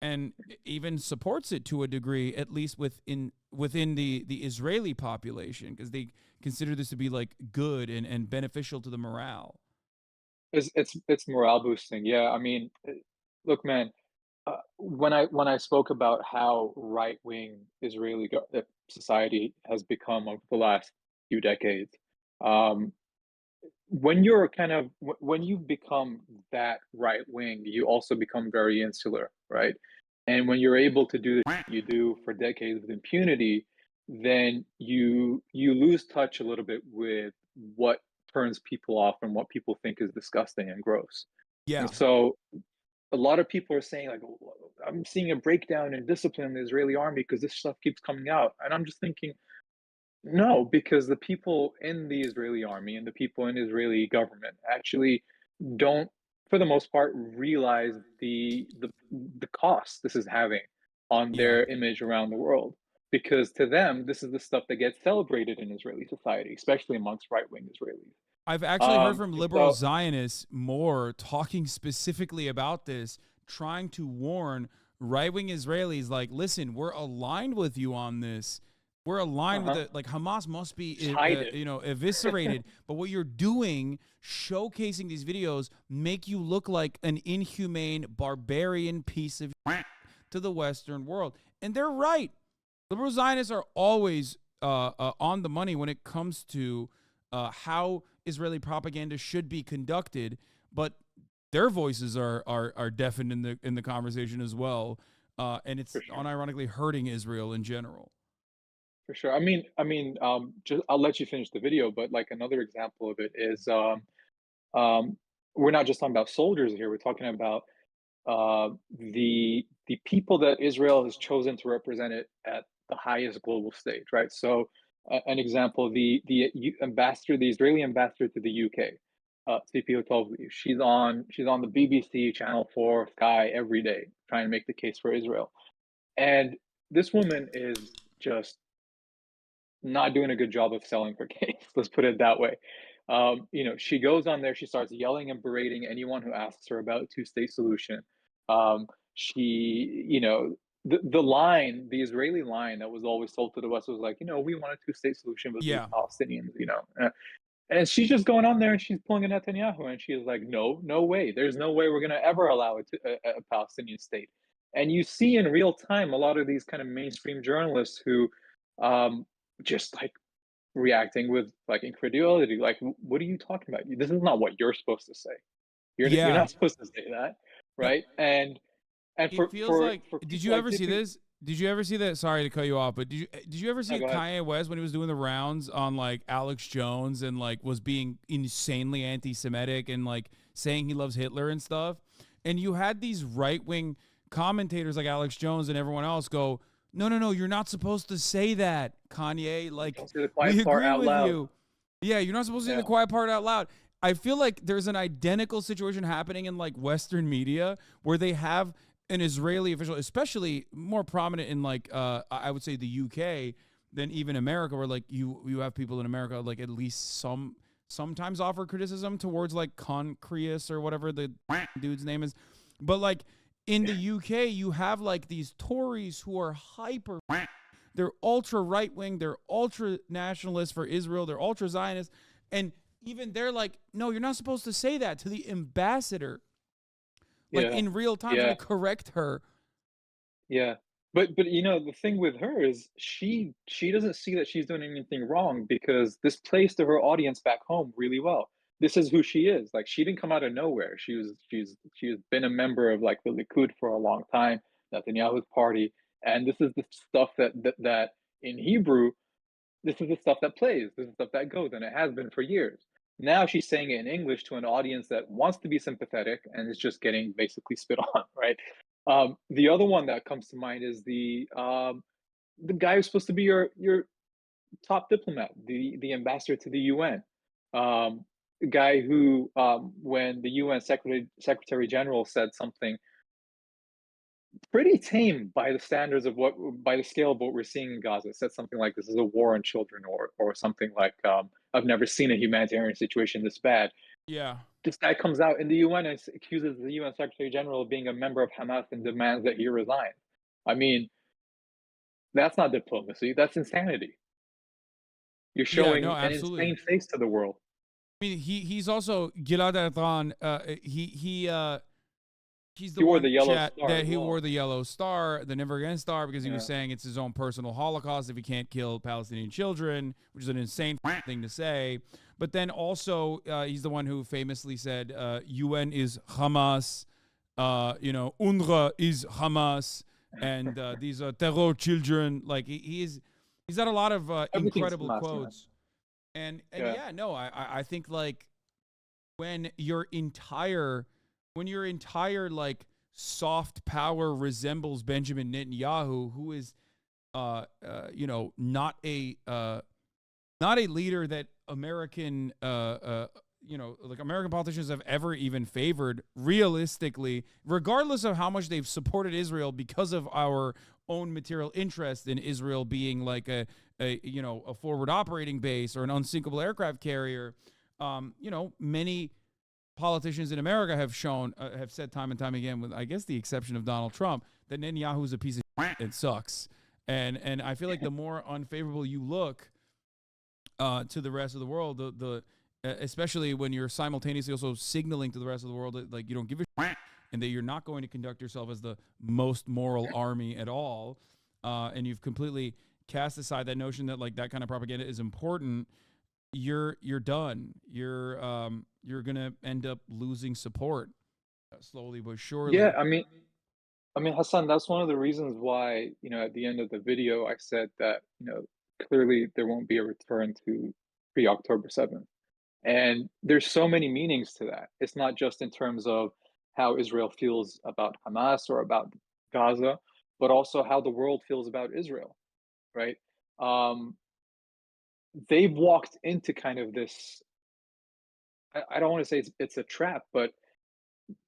and even supports it to a degree, at least within the Israeli population, because they consider this to be like good and beneficial to the morale.
It's morale boosting. Yeah, I mean, look, man. When I spoke about how right wing society has become over the last few decades, um, when you're when you become that right wing, you also become very insular, right? And when you're able to do the shit you do for decades with impunity, then you lose touch a little bit with what turns people off and what people think is disgusting and gross.
Yeah.
And so a lot of people are saying like, I'm seeing a breakdown in discipline in the Israeli army because this stuff keeps coming out. And I'm just thinking, no, because the people in the Israeli army and the people in the Israeli government actually don't, for the most part, realize the cost this is having on
Yeah.
their image around the world. Because to them, this is the stuff that gets celebrated in Israeli society, especially amongst right-wing Israelis.
I've actually heard from liberal
So
Zionists more talking specifically about this, trying to warn right-wing Israelis, like, listen, we're aligned with you on this. We're aligned with it. Like, Hamas must be,
just hide it.
eviscerated. But what you're doing, showcasing these videos, make you look like an inhumane, barbarian piece of to the Western world. And they're right. Liberal Zionists are always on the money when it comes to how Israeli propaganda should be conducted, but their voices are deafened in the conversation as well, and it's unironically hurting Israel in general.
For sure. Just I'll let you finish the video, but like another example of it is, we're not just talking about soldiers here. We're talking about the people that Israel has chosen to represent it at the highest global stage, right? So, an example: the Israeli ambassador to the UK, CP12, she's on the BBC, Channel 4, Sky every day, trying to make the case for Israel, and this woman is just not doing a good job of selling her case. Let's put it that way. She goes on there, she starts yelling and berating anyone who asks her about a two-state solution. The Israeli line that was always told to the West was like, we want a two-state solution with the
Yeah,
Palestinians. And she's just going on there and she's pulling a Netanyahu, and she's like, no, no way. There's no way we're going to ever allow a Palestinian state. And you see in real time a lot of these kind of mainstream journalists who um, just like reacting with like incredulity, like, what are you talking about? This is not what you're supposed to say. You're
yeah.
not supposed to say that,
No,
right? And
it feels like.
for
Did
people
you
like
ever see
Tippy,
this? Did you ever see that? Sorry to cut you off, but did you ever
no,
see
go ahead.
Kanye West when he was doing the rounds on like Alex Jones and like was being insanely anti-Semitic and like saying he loves Hitler and stuff? And you had these right-wing commentators like Alex Jones and everyone else go, no, you're not supposed to say that, Kanye. Like,
Don't say the
we
quiet part
agree
out
with
loud.
you. Yeah, you're not supposed to say the
Yeah,
quiet part out loud. I feel like there's an identical situation happening in like Western media where they have an Israeli official, especially more prominent in like I would say the UK than even America, where like you have people in America like at least sometimes offer criticism towards like Concreus or whatever the dude's name is, but like in the UK you have like these Tories who are hyper. They're ultra right wing. They're ultra nationalist for Israel. They're ultra Zionist, and even they're like, no, you're not supposed to say that to the ambassador. Like
yeah,
in real time, trying
yeah.
to correct her.
Yeah. But the thing with her is she doesn't see that she's doing anything wrong because this plays to her audience back home really well. This is who she is. Like, she didn't come out of nowhere. She's been a member of like the Likud for a long time, Netanyahu's party, and this is the stuff that in Hebrew, this is the stuff that plays, this is the stuff that goes, and it has been for years. Now she's saying it in English to an audience that wants to be sympathetic and is just getting basically spit on, right? The other one that comes to mind is the guy who's supposed to be your top diplomat, the ambassador to the UN, the guy who, when the UN Secretary General said something pretty tame by the standards of by the scale of what we're seeing in Gaza, said something like this is a war on children, or something like, I've never seen a humanitarian situation this bad.
Yeah.
This guy comes out in the UN and accuses the UN Secretary General of being a member of Hamas and demands that he resign. I mean, that's not diplomacy. That's insanity. You're
Yeah, no,
showing an
absolutely.
insane face to the world.
I mean, he's also Gilad Erdan. He's the
He wore
one
the yellow
chat
star
that
as
he
well.
wore the yellow star, the Never Again star, because he was
Yeah.
saying it's his own personal Holocaust if he can't kill Palestinian children, which is an insane thing to say. But then also, he's the one who famously said, UN is Hamas, UNRWA is Hamas, and these are terror children. Like he's got a lot of
Everything's
incredible
Hamas, man.
quotes. And
Yeah.
yeah, no, I think like when your entire like soft power resembles Benjamin Netanyahu, who is not a leader that American like American politicians have ever even favored realistically, regardless of how much they've supported Israel because of our own material interest in Israel being like a forward operating base or an unsinkable aircraft carrier. Many politicians in America have said time and time again, with I guess the exception of Donald Trump, that Netanyahu is a piece of shit and sucks. And I feel like the more unfavorable you look to the rest of the world, especially when you're simultaneously also signaling to the rest of the world that like you don't give a shit and that you're not going to conduct yourself as the most moral army at all, and you've completely cast aside that notion that like that kind of propaganda is important, you're done. You're gonna end up losing support slowly but surely.
Yeah, I mean, Hassan, that's one of the reasons why, at the end of the video, I said that, clearly there won't be a return to pre-October 7th. And there's so many meanings to that. It's not just in terms of how Israel feels about Hamas or about Gaza, but also how the world feels about Israel, right? They've walked into kind of this, I don't want to say it's a trap, but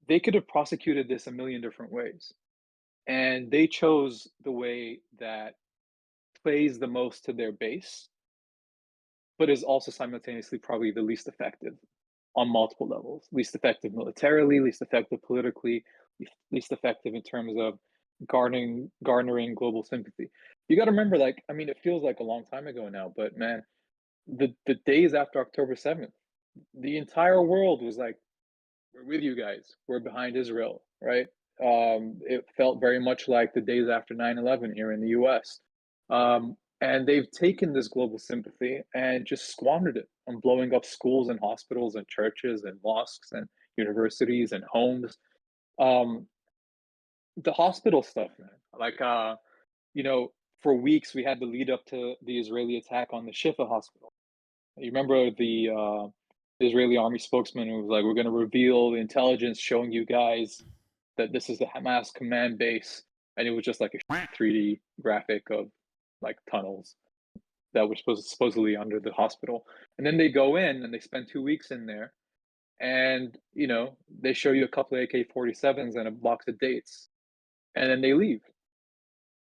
they could have prosecuted this a million different ways. And they chose the way that plays the most to their base, but is also simultaneously probably the least effective on multiple levels. Least effective militarily, least effective politically, least effective in terms of garnering global sympathy. You got to remember, like, I mean, it feels like a long time ago now, but man, the days after October 7th, the entire world was like, we're with you guys. We're behind Israel, right? It felt very much like the days after 9/11 here in the US. And they've taken this global sympathy and just squandered it on blowing up schools and hospitals and churches and mosques and universities and homes. Um, the hospital stuff, man. Like, for weeks we had the lead up to the Israeli attack on the Shifa hospital. You remember the Israeli army spokesman who was like, "We're going to reveal the intelligence showing you guys that this is the Hamas command base," and it was just like a 3D graphic of like tunnels that were supposedly under the hospital. And then they go in and they spend 2 weeks in there, and they show you a couple of AK-47s and a box of dates, and then they leave.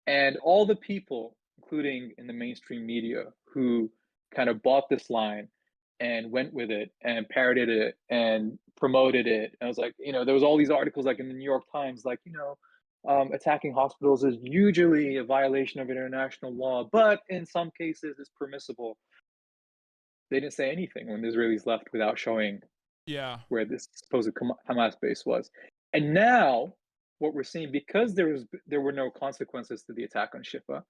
And all the people, including in the mainstream media, who kind of bought this line and went with it and parroted it and promoted it. And I was like, there was all these articles like in the New York Times, like, attacking hospitals is usually a violation of international law, but in some cases it's permissible. They didn't say anything when the Israelis left without showing where this supposed Hamas base was. And now what we're seeing, because there were no consequences to the attack on Shifa,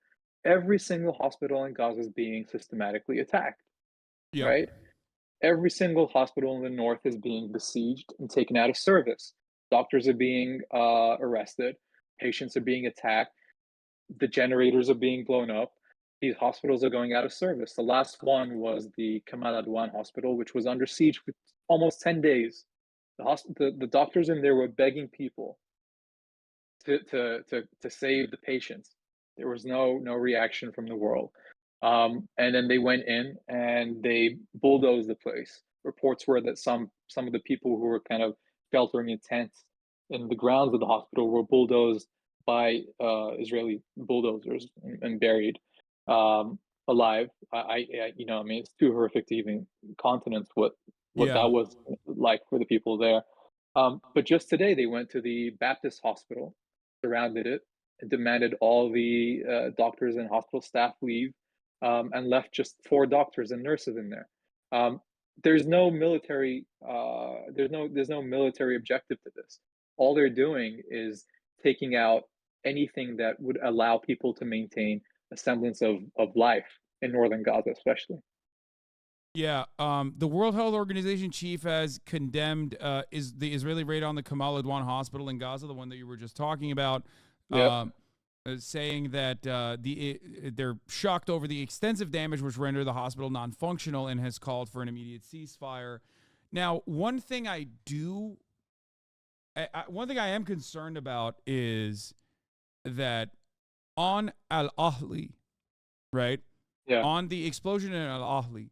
every single hospital in Gaza is being systematically attacked. Right? Every single hospital in the north is being besieged and taken out of service. Doctors are being arrested. Patients are being attacked. The generators are being blown up. these hospitals are going out of service. The last one was the Kamal Adwan hospital, which was under siege for almost 10 days. The doctors in there were begging people to save the patients. There was no reaction from the world. And then they went in and they bulldozed the place. Reports were that some of the people who were kind of sheltering in tents in the grounds of the hospital were bulldozed by Israeli bulldozers and buried alive. I mean, it's too horrific to even countenance what
Yeah.
that was like for the people there. But just today, they went to the Baptist hospital, surrounded it, and demanded all the doctors and hospital staff leave, and left just 4 doctors and nurses in there. There's no military. There's no military objective to this. All they're doing is taking out anything that would allow people to maintain a semblance of life in northern Gaza, especially.
Yeah, the World Health Organization chief has condemned is the Israeli raid on the Kamal Adwan hospital in Gaza, the one that you were just talking about,
Yep.
saying that they're shocked over the extensive damage which rendered the hospital non-functional and has called for an immediate ceasefire. Now, one thing I am concerned about is that on Al Ahli, right?
Yeah.
On the explosion in Al Ahli,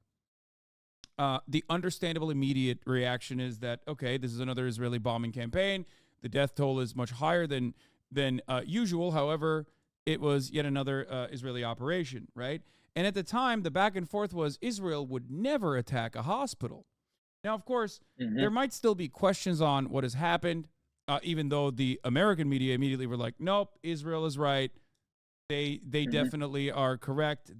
the understandable immediate reaction is that, okay, this is another Israeli bombing campaign. The death toll is much higher than usual. However, it was yet another Israeli operation, right? And at the time, the back and forth was Israel would never attack a hospital. Now, of course, there might still be questions on what has happened, even though the American media immediately were like, nope, Israel is right. They definitely are correct.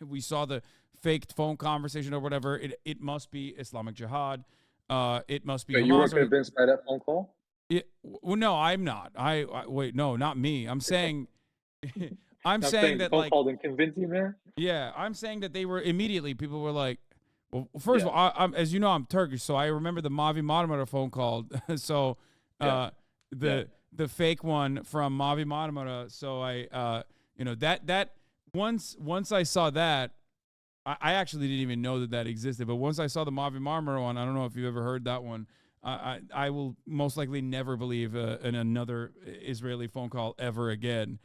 We saw the faked phone conversation or whatever. It must be Islamic Jihad. It must be
But
Hamas.
you weren't convinced by that phone call?
Yeah, well, no, I'm not. I wait, no, not me. I'm saying, I'm saying that,
phone
like,
call didn't convince you, man.
yeah, I'm saying that they were immediately. People were like, well, first of
Yeah.
all, I'm as you know, I'm Turkish, so I remember the Mavi Marmara phone call. So
Yeah.
the fake one from Mavi Marmara. So I that once I saw that, I actually didn't even know that existed. But once I saw the Mavi Marmara one, I don't know if you've ever heard that one. I will most likely never believe in another Israeli phone call ever again,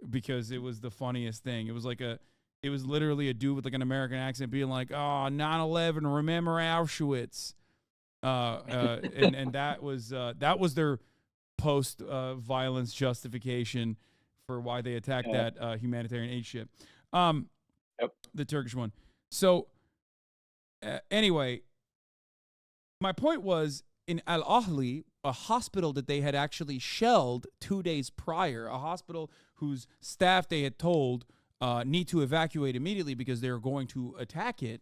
because it was the funniest thing. It was literally a dude with like an American accent being like, "Oh, 9/11, remember Auschwitz," and that was their post violence justification for why they attacked that humanitarian aid ship, the Turkish one. So anyway. My point was, in Al Ahli, a hospital that they had actually shelled 2 days prior, a hospital whose staff they had told need to evacuate immediately because they were going to attack it.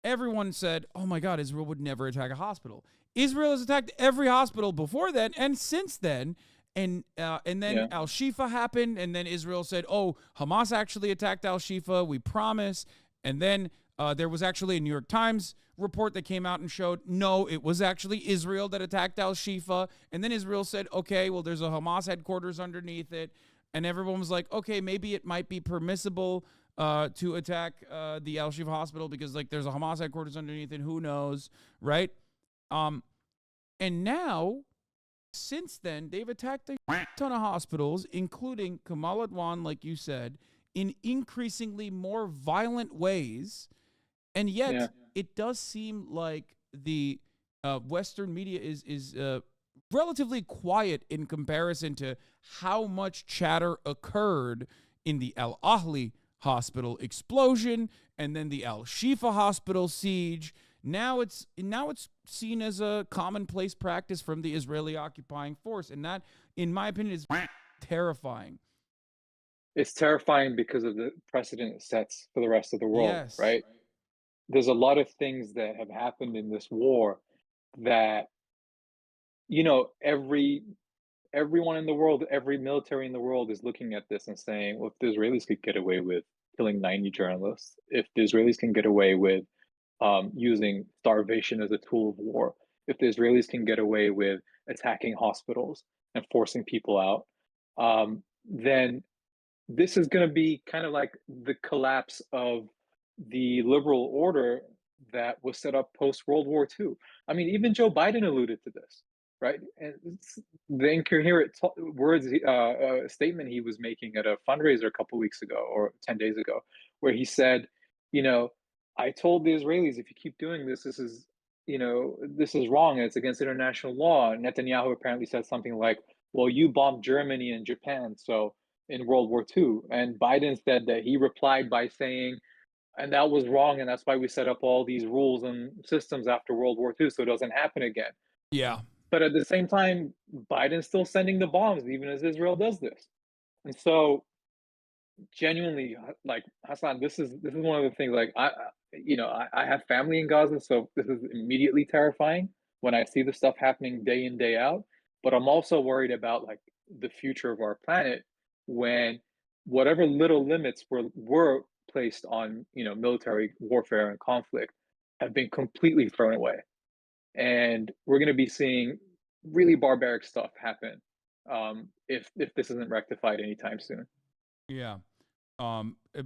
Everyone said, oh my God, Israel would never attack a hospital. Israel has attacked every hospital before then and since then. And then Al Shifa happened, and then Israel said, oh, Hamas actually attacked Al Shifa, we promise. And then there was actually a New York Times report that came out and showed, no, it was actually Israel that attacked Al Shifa. And then Israel said, okay, well, there's a Hamas headquarters underneath it. And everyone was like, okay, maybe it might be permissible to attack the Al Shifa hospital because, like, there's a Hamas headquarters underneath it. Who knows, right? And now, since then, they've attacked a ton of hospitals, including Kamal Adwan, like you said, in increasingly more violent ways. And yet, it does seem like the Western media is relatively quiet in comparison to how much chatter occurred in the Al Ahli hospital explosion and then the Al Shifa hospital siege. Now it's seen as a commonplace practice from the Israeli occupying force, and that, in my opinion, is terrifying.
It's terrifying because of the precedent it sets for the rest of the world,
Yes.
right? There's a lot of things that have happened in this war that, everyone in the world, every military in the world is looking at this and saying, well, if the Israelis could get away with killing 90 journalists, if the Israelis can get away with using starvation as a tool of war, if the Israelis can get away with attacking hospitals and forcing people out, then this is going to be kind of like the collapse of the liberal order that was set up post World War II. I mean, even Joe Biden alluded to this, right? And the incoherent words, statement he was making at a fundraiser a couple weeks ago or 10 days ago, where he said, you know, I told the Israelis, if you keep doing this, this is wrong and it's against international law. And Netanyahu apparently said something like, well, you bombed Germany and Japan, so in World War II. And Biden said that he replied by saying, and that was wrong, and that's why we set up all these rules and systems after World War II so it doesn't happen again.
Yeah.
But at the same time, Biden's still sending the bombs, even as Israel does this. And so, genuinely, like Hassan, this is one of the things. Like I have family in Gaza, so this is immediately terrifying when I see the stuff happening day in day out. But I'm also worried about like the future of our planet when whatever little limits were placed on military warfare and conflict have been completely thrown away, and we're going to be seeing really barbaric stuff happen if this isn't rectified anytime soon.
Yeah.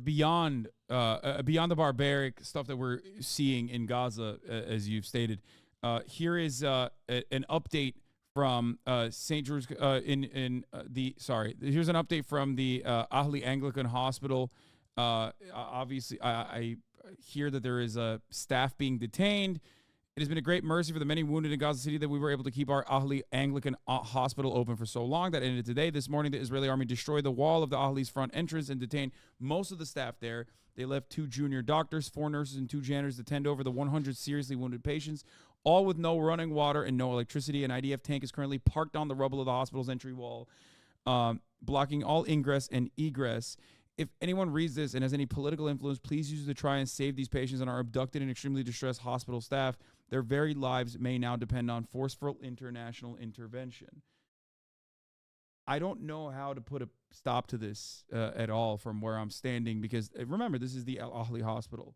Beyond the barbaric stuff that we're seeing in Gaza, as you've stated, here is an update from St. George here's an update from the Ahli Anglican Hospital. Obviously, I hear that there is staff being detained. It has been a great mercy for the many wounded in Gaza City that we were able to keep our Ahli Anglican Hospital open for so long. That ended today. This morning, the Israeli army destroyed the wall of the Ahli's front entrance and detained most of the staff there. They left 2 junior doctors, 4 nurses, and 2 janitors to tend over the 100 seriously wounded patients, all with no running water and no electricity. An IDF tank is currently parked on the rubble of the hospital's entry wall, blocking all ingress and egress. If anyone reads this and has any political influence, please use it to try and save these patients and our abducted and extremely distressed hospital staff. Their very lives may now depend on forceful international intervention. I don't know how to put a stop to this at all from where I'm standing, because remember, this is the Al Ahli Hospital.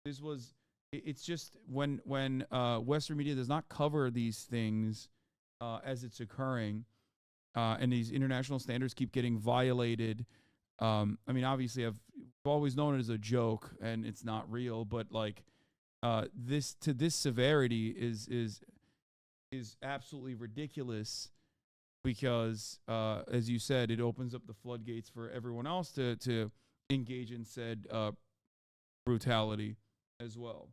This was. It's just when Western media does not cover these things as it's occurring, and these international standards keep getting violated. I mean, obviously, I've always known it as a joke, and it's not real. But like, this severity is absolutely ridiculous, because as you said, it opens up the floodgates for everyone else to engage in said brutality as well.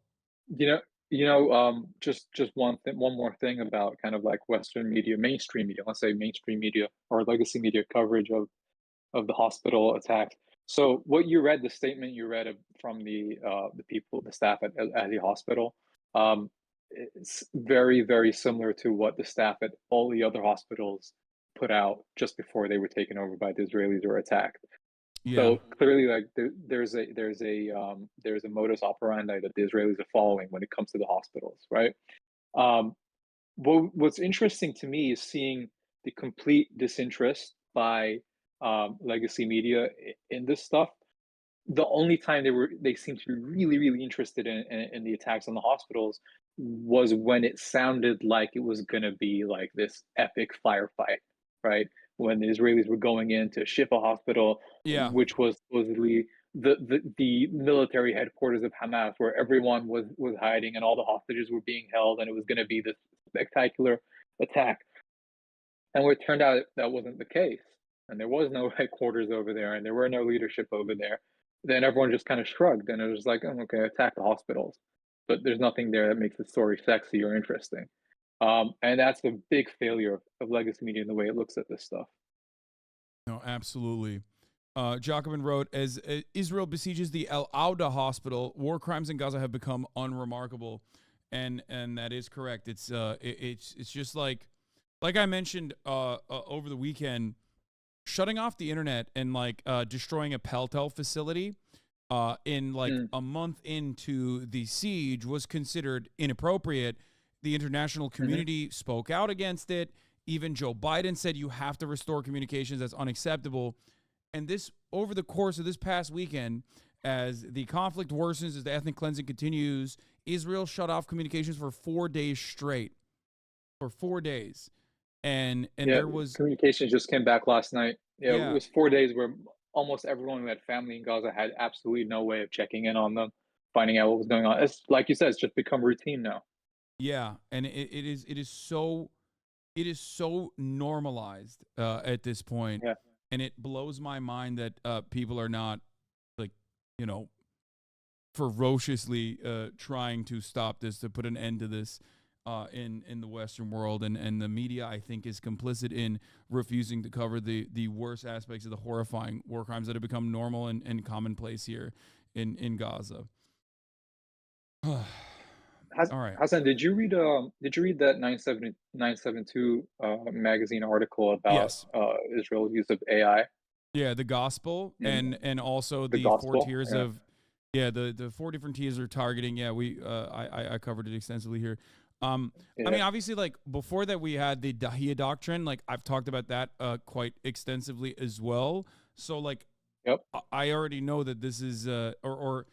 Just one more thing about kind of like Western media, mainstream media, let's say mainstream media or legacy media coverage of the hospital attack. So what you read, the statement you read from the people, the staff at the hospital, it's very, very similar to what the staff at all the other hospitals put out just before they were taken over by the Israelis or attacked. Yeah.
So clearly, like there's a modus operandi that the Israelis are following when it comes to the hospitals, right? What's interesting to me is seeing the complete disinterest by legacy media in this stuff. The only time they seemed to be really, really interested in the attacks on the hospitals was when it sounded like it was going to be like this epic firefight, right? When the Israelis were going in to Shifa Hospital, which was supposedly the military headquarters of Hamas, where everyone was hiding and all the hostages were being held, and it was going to be this spectacular attack. And it turned out that wasn't the case, and there was no headquarters over there, and there were no leadership over there. Then everyone just kind of shrugged, and it was like, oh, okay, attack the hospitals, but there's nothing there that makes the story sexy or interesting. And that's a big failure of legacy media in the way it looks at this stuff.
No, absolutely. Jacobin wrote, as Israel besieges the El Auda hospital, war crimes in Gaza have become unremarkable, and that is correct. It's just like I mentioned over the weekend, shutting off the internet and like destroying a Peltel facility in like a month into the siege was considered inappropriate. The international community spoke out against it. Even Joe Biden said you have to restore communications. That's unacceptable. And this, over the course of this past weekend, as the conflict worsens, as the ethnic cleansing continues, Israel shut off communications for 4 days straight. For 4 days. and
Yeah,
there was
communications just came back last night. Yeah, it
yeah
was 4 days where almost everyone who had family in Gaza had absolutely no way of checking in on them, finding out what was going on. It's like you said, it's just become routine now.
yeah, and it is so normalized at this point,
Yeah.
and it blows my mind that people are not like you know ferociously trying to stop this, to put an end to this in the Western world, and the media, I think, is complicit in refusing to cover the worst aspects of the horrifying war crimes that have become normal and commonplace here in Gaza. All right.
Hassan, did you read that 972 magazine article about
Yes.
Israel's use of AI
Yeah, the gospel
in
and also
the
the four
gospel?
tiers
Yeah.
of the four different tiers are targeting. Yeah, I covered it extensively here. I
Yeah.
mean, obviously, like before that, we had the Dahiyya doctrine. Like I've talked about that quite extensively as well. So like
Yep.
I already know that this is or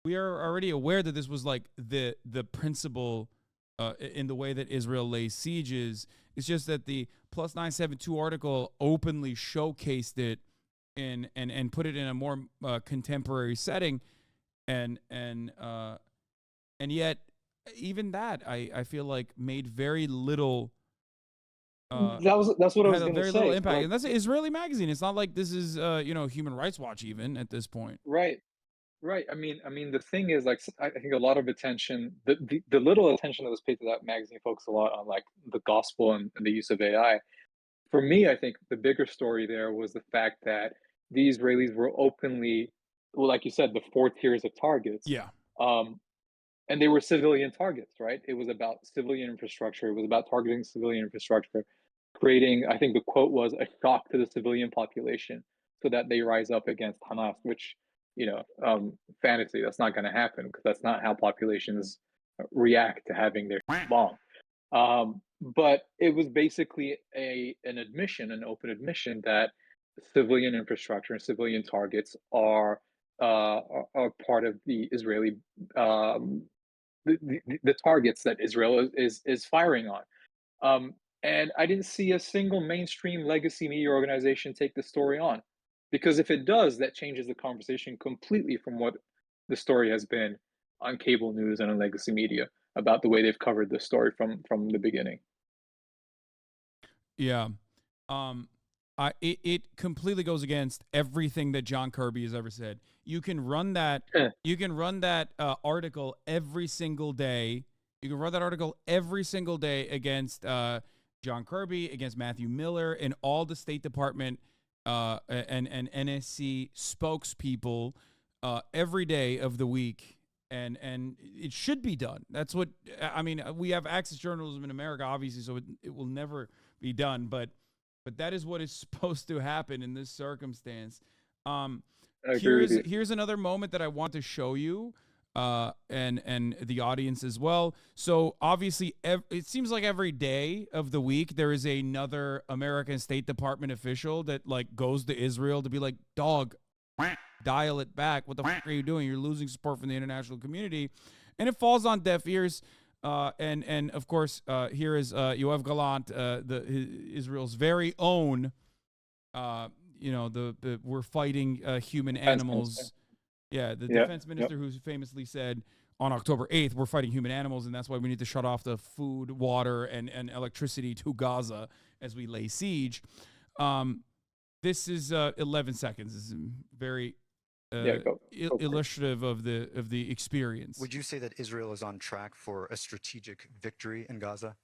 we are already aware that this was like the principle in the way that Israel lays sieges. It's just that the Plus 972 article openly showcased it and put it in a more contemporary setting, and yet even that I feel like made very little.
That's what I
Had
was
a
gonna
very little
say.
impact,
Like,
and that's an Israeli magazine. It's not like this is Human Rights Watch even at this point.
right. Right. I mean, the thing is, like, I think a lot of attention, the little attention that was paid to that magazine focused a lot on like the gospel and the use of AI. For me, I think the bigger story there was the fact that the Israelis were openly, well, like you said, the four tiers of targets,
Yeah,
um, and they were civilian targets, right? It was about civilian infrastructure. It was about targeting civilian infrastructure, creating, I think the quote was, a shock to the civilian population so that they rise up against Hamas, which, fantasy, that's not going to happen because that's not how populations react to having their bombed. But it was basically an open admission that civilian infrastructure and civilian targets are part of the Israeli um, the targets that Israel is firing on. Um, and I didn't see a single mainstream legacy media organization take the story on, because if it does, that changes the conversation completely from what the story has been on cable news and on legacy media about the way they've covered the story from the beginning.
yeah. Um, it completely goes against everything that John Kirby has ever said. You can run that.
Eh,
You can run that article every single day. You can run that article every single day against John Kirby, against Matthew Miller, and all the State Department and NSC spokespeople every day of the week. And it should be done. That's what I mean. We have access journalism in America, obviously, so it will never be done. But that is what is supposed to happen in this circumstance.
I agree with you.
Here's another moment that I want to show you, and the audience as well. So obviously, it seems like every day of the week there is another American State Department official that like goes to Israel to be like, dog, dial it back. What the fuck are you doing? You're losing support from the international community, and it falls on deaf ears. And of course, here is Yoav Gallant, Israel's very own. We're fighting human
Defense
animals.
minister.
Yeah, the
Yep.
defense
Yep.
minister who famously said on October 8th, we're fighting human animals, and that's why we need to shut off the food, water, and electricity to Gaza as we lay siege. This is 11 seconds. This is very
Yeah, go for it.
illustrative of the experience.
Would you say that Israel is on track for a strategic victory in Gaza?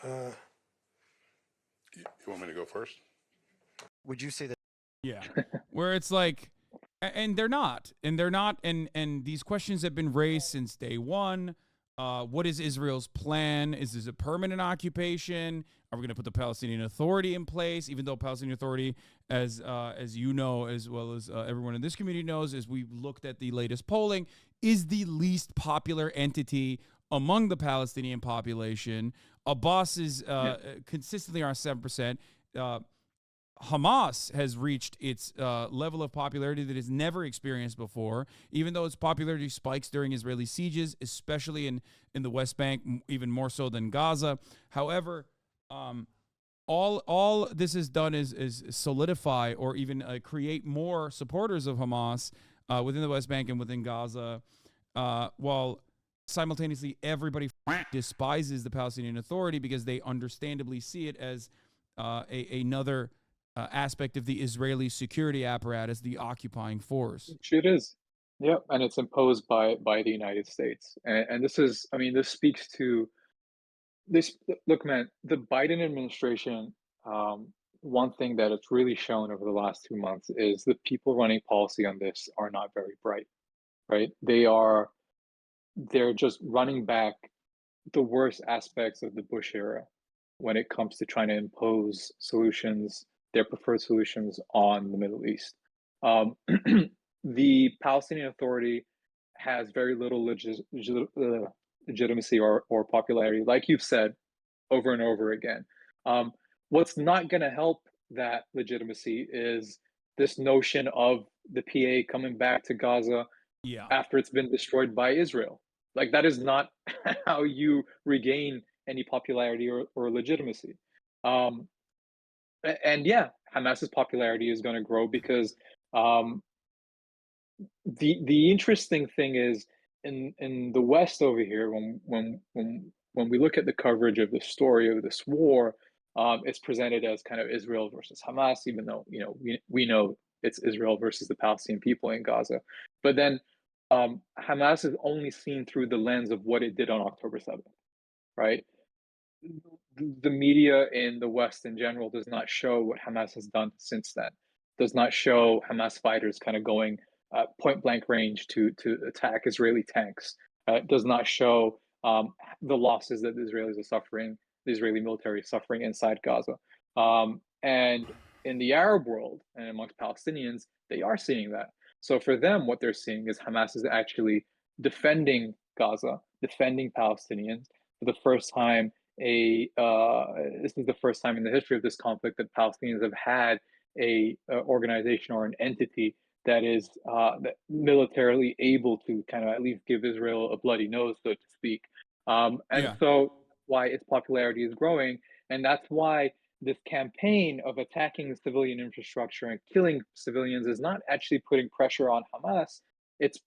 You want me to go first?
Would you say that?
Yeah. Where it's like, and they're not, and these questions have been raised since day one. What is Israel's plan? Is this a permanent occupation? Are we going to put the Palestinian Authority in place? Even though Palestinian Authority, as you know, as well as everyone in this community knows, as we looked at the latest polling, is the least popular entity among the Palestinian population. Abbas is consistently around 7%. Hamas has reached its level of popularity that it's never experienced before, even though its popularity spikes during Israeli sieges, especially in the West Bank, even more so than Gaza. However, all this has done is solidify or even create more supporters of Hamas within the West Bank and within Gaza, while simultaneously everybody despises the Palestinian Authority because they understandably see it as another aspect of the Israeli security apparatus, the occupying force.
It is. Yeah, and it's imposed by the United States. And this is, I mean, this speaks to this. Look, man, the Biden administration, one thing that it's really shown over the last 2 months is the people running policy on this are not very bright, right? They're just running back the worst aspects of the Bush era when it comes to trying to impose solutions, their preferred solutions on the Middle East. The Palestinian Authority has very little legitimacy or popularity, like you've said over and over again. What's not going to help that legitimacy is this notion of the PA coming back to Gaza after it's been destroyed by Israel. Like, that is not how you regain any popularity or legitimacy. And yeah, Hamas's popularity is going to grow because the interesting thing is in the West over here, when we look at the coverage of the story of this war, it's presented as kind of Israel versus Hamas, even though we know it's Israel versus the Palestinian people in Gaza. But then Hamas is only seen through the lens of what it did on October 7th, right? The media in the West in general does not show what Hamas has done since then, does not show Hamas fighters kind of going point blank range to attack Israeli tanks, does not show the losses that the Israelis are suffering, the Israeli military is suffering inside Gaza. And in the Arab world and amongst Palestinians, they are seeing that. So for them, what they're seeing is Hamas is actually defending Gaza, defending Palestinians for the first time. This is the first time in the history of this conflict that Palestinians have had a organization or an entity that is militarily able to kind of at least give Israel a bloody nose, so to speak. So why its popularity is growing, and that's why this campaign of attacking the civilian infrastructure and killing civilians is not actually putting pressure on Hamas. It's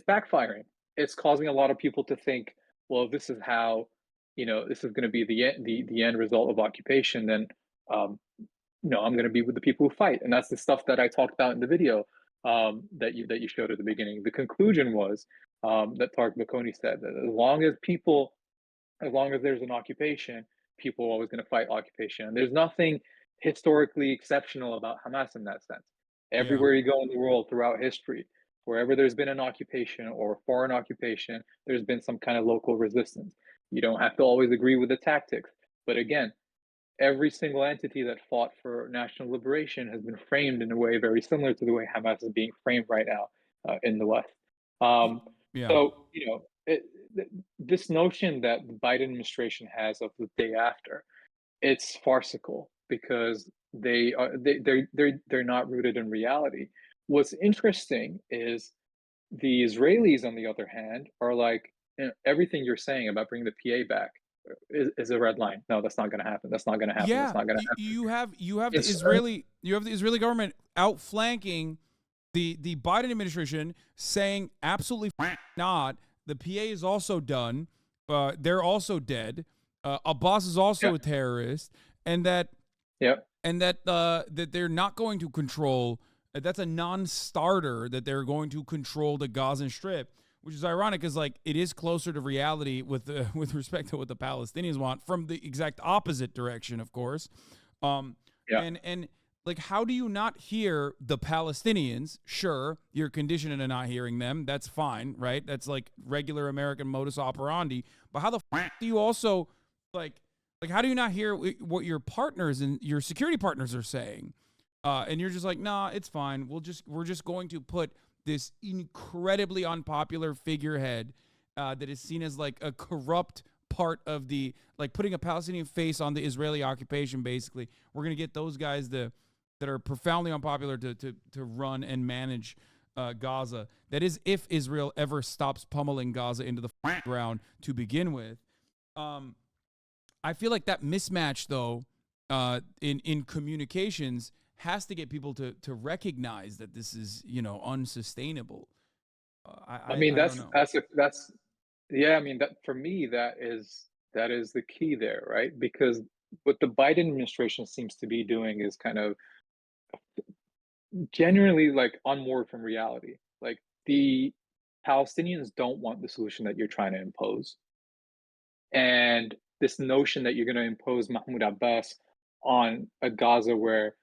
backfiring. It's causing a lot of people to think, well, this is how, this is going to be the end result of occupation. Then, no, I'm going to be with the people who fight, and that's the stuff that I talked about in the video that you showed at the beginning. The conclusion was that Tarek Makoni said that as long as there's an occupation, people are always going to fight occupation. And there's nothing historically exceptional about Hamas in that sense. Everywhere you go in the world throughout history, wherever there's been an occupation or foreign occupation, there's been some kind of local resistance. You don't have to always agree with the tactics. But again, every single entity that fought for national liberation has been framed in a way very similar to the way Hamas is being framed right now in the West. So, this notion that the Biden administration has of the day after, it's farcical because they're not rooted in reality. What's interesting is the Israelis, on the other hand, are like, everything you're saying about bringing the PA back is a red line. No, that's not going to happen. That's not going to happen.
Yeah,
that's not going to happen.
You have the Israeli government outflanking the Biden administration, saying absolutely not. The PA is also done. They're also dead. Abbas is also a terrorist, and that that they're not going to control. That's a non-starter that they're going to control the Gaza Strip, which is ironic because it is closer to reality with respect to what the Palestinians want, from the exact opposite direction, of course. And how do you not hear the Palestinians? Sure, you're conditioned into not hearing them. That's fine, right? That's like regular American modus operandi. But how the do you also how do you not hear what your partners and your security partners are saying? And you're just like, nah, it's fine. We're just going to put this incredibly unpopular figurehead that is seen as a corrupt part of the, putting a Palestinian face on the Israeli occupation. Basically, we're going to get those guys to that are profoundly unpopular to run and manage Gaza. That is, if Israel ever stops pummeling Gaza into the ground to begin with. I feel like that mismatch, though, in communications has to get people to recognize that this is, unsustainable.
I mean,
I don't know.
yeah. I mean, that for me, that is the key there, right? Because what the Biden administration seems to be doing is kind of genuinely like unmoored from reality. Like the Palestinians don't want the solution that you're trying to impose, and this notion that you're going to impose Mahmoud Abbas on a Gaza where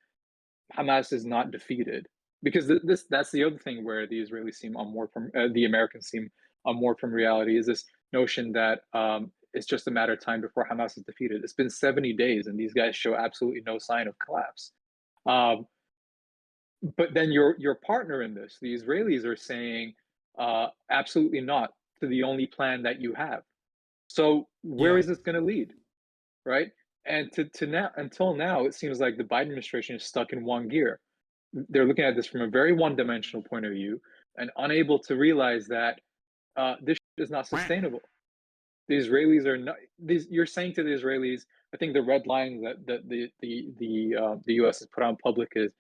Hamas is not defeated, because that's the other thing where the Israelis seem unmoored from the Americans seem unmoored from reality, is this notion that it's just a matter of time before Hamas is defeated. It's been 70 days and these guys show absolutely no sign of collapse. But then your partner in this, the Israelis, are saying absolutely not to the only plan that you have. So where is this going to lead, right? And to now, until now, it seems like the Biden administration is stuck in one gear. They're looking at this from a very one-dimensional point of view and unable to realize that this is not sustainable. The Israelis are not. You're saying to the Israelis, I think the red lines that the U.S. has put on public is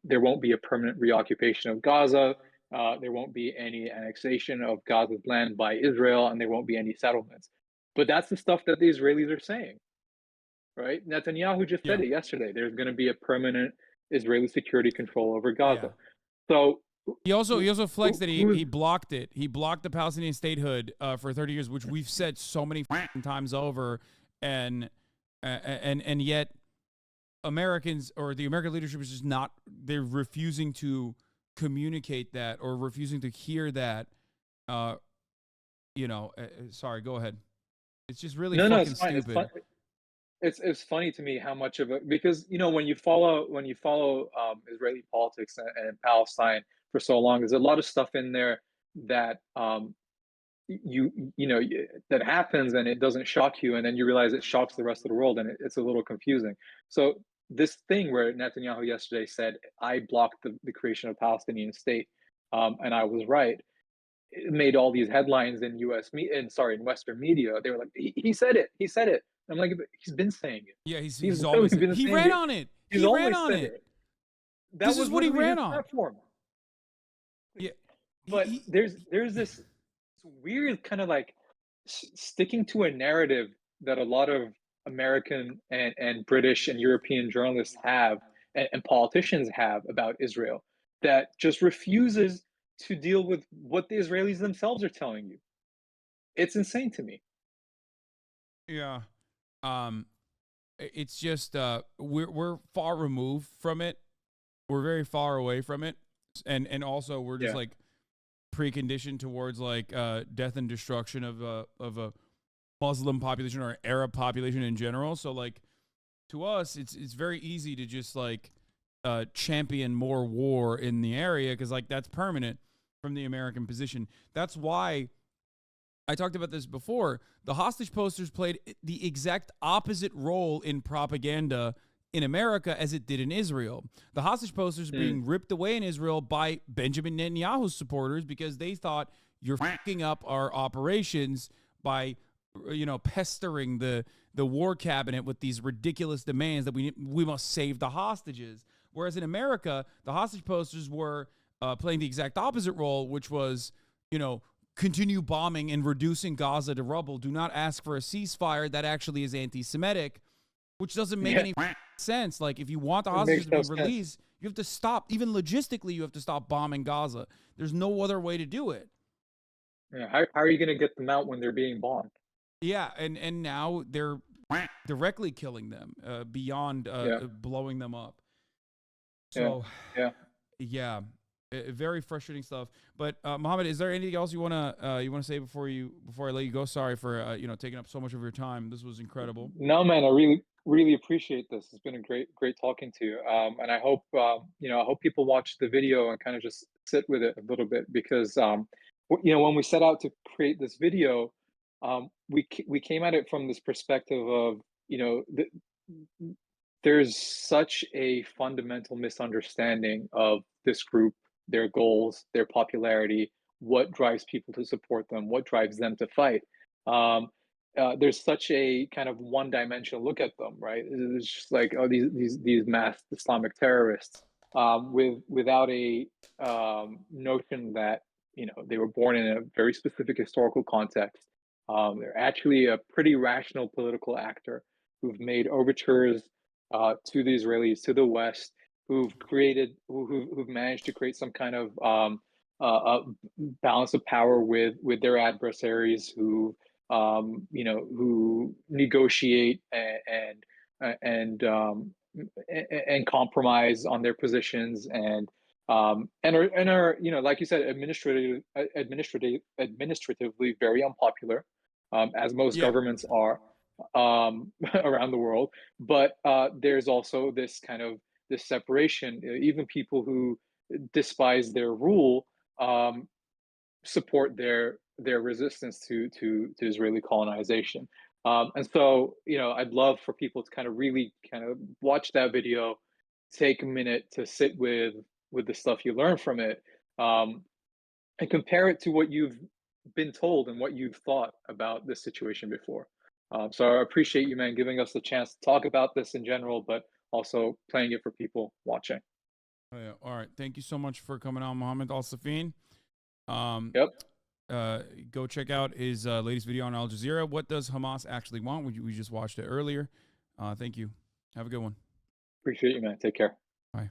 there won't be a permanent reoccupation of Gaza. There won't be any annexation of Gaza's land by Israel, and there won't be any settlements. But that's the stuff that the Israelis are saying, right? Netanyahu just said it yesterday. There's going to be a permanent Israeli security control over Gaza. So
he also flexed that he blocked it. He blocked the Palestinian statehood for 30 years, which we've said so many times over, and yet Americans, or the American leadership, is just not. They're refusing to communicate that or refusing to hear that. Sorry, go ahead. It's just really fucking stupid.
It's funny to me how much of it, because when you follow Israeli politics and Palestine for so long, there's a lot of stuff in there that that happens and it doesn't shock you, and then you realize it shocks the rest of the world, and it's a little confusing. So this thing where Netanyahu yesterday said, I blocked the creation of a Palestinian state, and I was right, it made all these headlines in in Western media. They were like, he said it. I'm like, he's been saying it.
Yeah, he's always been. He ran on it. He ran on it.
This is what he ran on. Platform.
Yeah,
but there's this weird kind of like sticking to a narrative that a lot of American and British and European journalists have and politicians have about Israel, that just refuses to deal with what the Israelis themselves are telling you. It's insane to me.
Yeah. It's just we're far removed from it. We're very far away from it, and also we're just like preconditioned towards like death and destruction of a Muslim population or Arab population in general. So like to us, it's very easy to just like champion more war in the area, because like that's permanent from the American position. That's why I talked about this before. The hostage posters played the exact opposite role in propaganda in America as it did in Israel. The hostage posters being ripped away in Israel by Benjamin Netanyahu's supporters because they thought, you're fucking up our operations by, pestering the war cabinet with these ridiculous demands that we must save the hostages. Whereas in America, the hostage posters were playing the exact opposite role, which was, continue bombing and reducing Gaza to rubble. Do not ask for a ceasefire. That actually is anti-Semitic, which doesn't make any sense. Like, if you want the hostages to be released, you have to stop. Even logistically, you have to stop bombing Gaza. There's no other way to do it.
Yeah, how are you going to get them out when they're being bombed?
Yeah, and now they're directly killing them beyond blowing them up. So, yeah. Very frustrating stuff. But Mohammed, is there anything else you wanna say before I let you go? Sorry for taking up so much of your time. This was incredible.
No, man, I really appreciate this. It's been a great talking to you. And I hope I hope people watch the video and kind of just sit with it a little bit, because when we set out to create this video, we came at it from this perspective of there's such a fundamental misunderstanding of this group, their goals, their popularity, what drives people to support them, what drives them to fight. Um, there's such a kind of one-dimensional look at them, right? It's just like, oh, these masked Islamic terrorists, without a notion that they were born in a very specific historical context. They're actually a pretty rational political actor who've made overtures to the Israelis, to the West, who've managed to create some kind of balance of power with their adversaries, who negotiate and compromise on their positions, and are like you said, administratively very unpopular, as most
Yeah.
governments are around the world. But there's also this separation. Even people who despise their rule support their resistance to Israeli colonization. And so, I'd love for people to kind of really kind of watch that video, take a minute to sit with the stuff you learn from it, and compare it to what you've been told and what you've thought about this situation before. So I appreciate you, man, giving us the chance to talk about this in general, but also playing it for people watching.
Oh, yeah. All right. Thank you so much for coming on, Mohammed Al-Safin.
Yep.
Go check out his latest video on Al Jazeera. What does Hamas actually want? We just watched it earlier. Thank you. Have a good one.
Appreciate you, man. Take care.
Bye.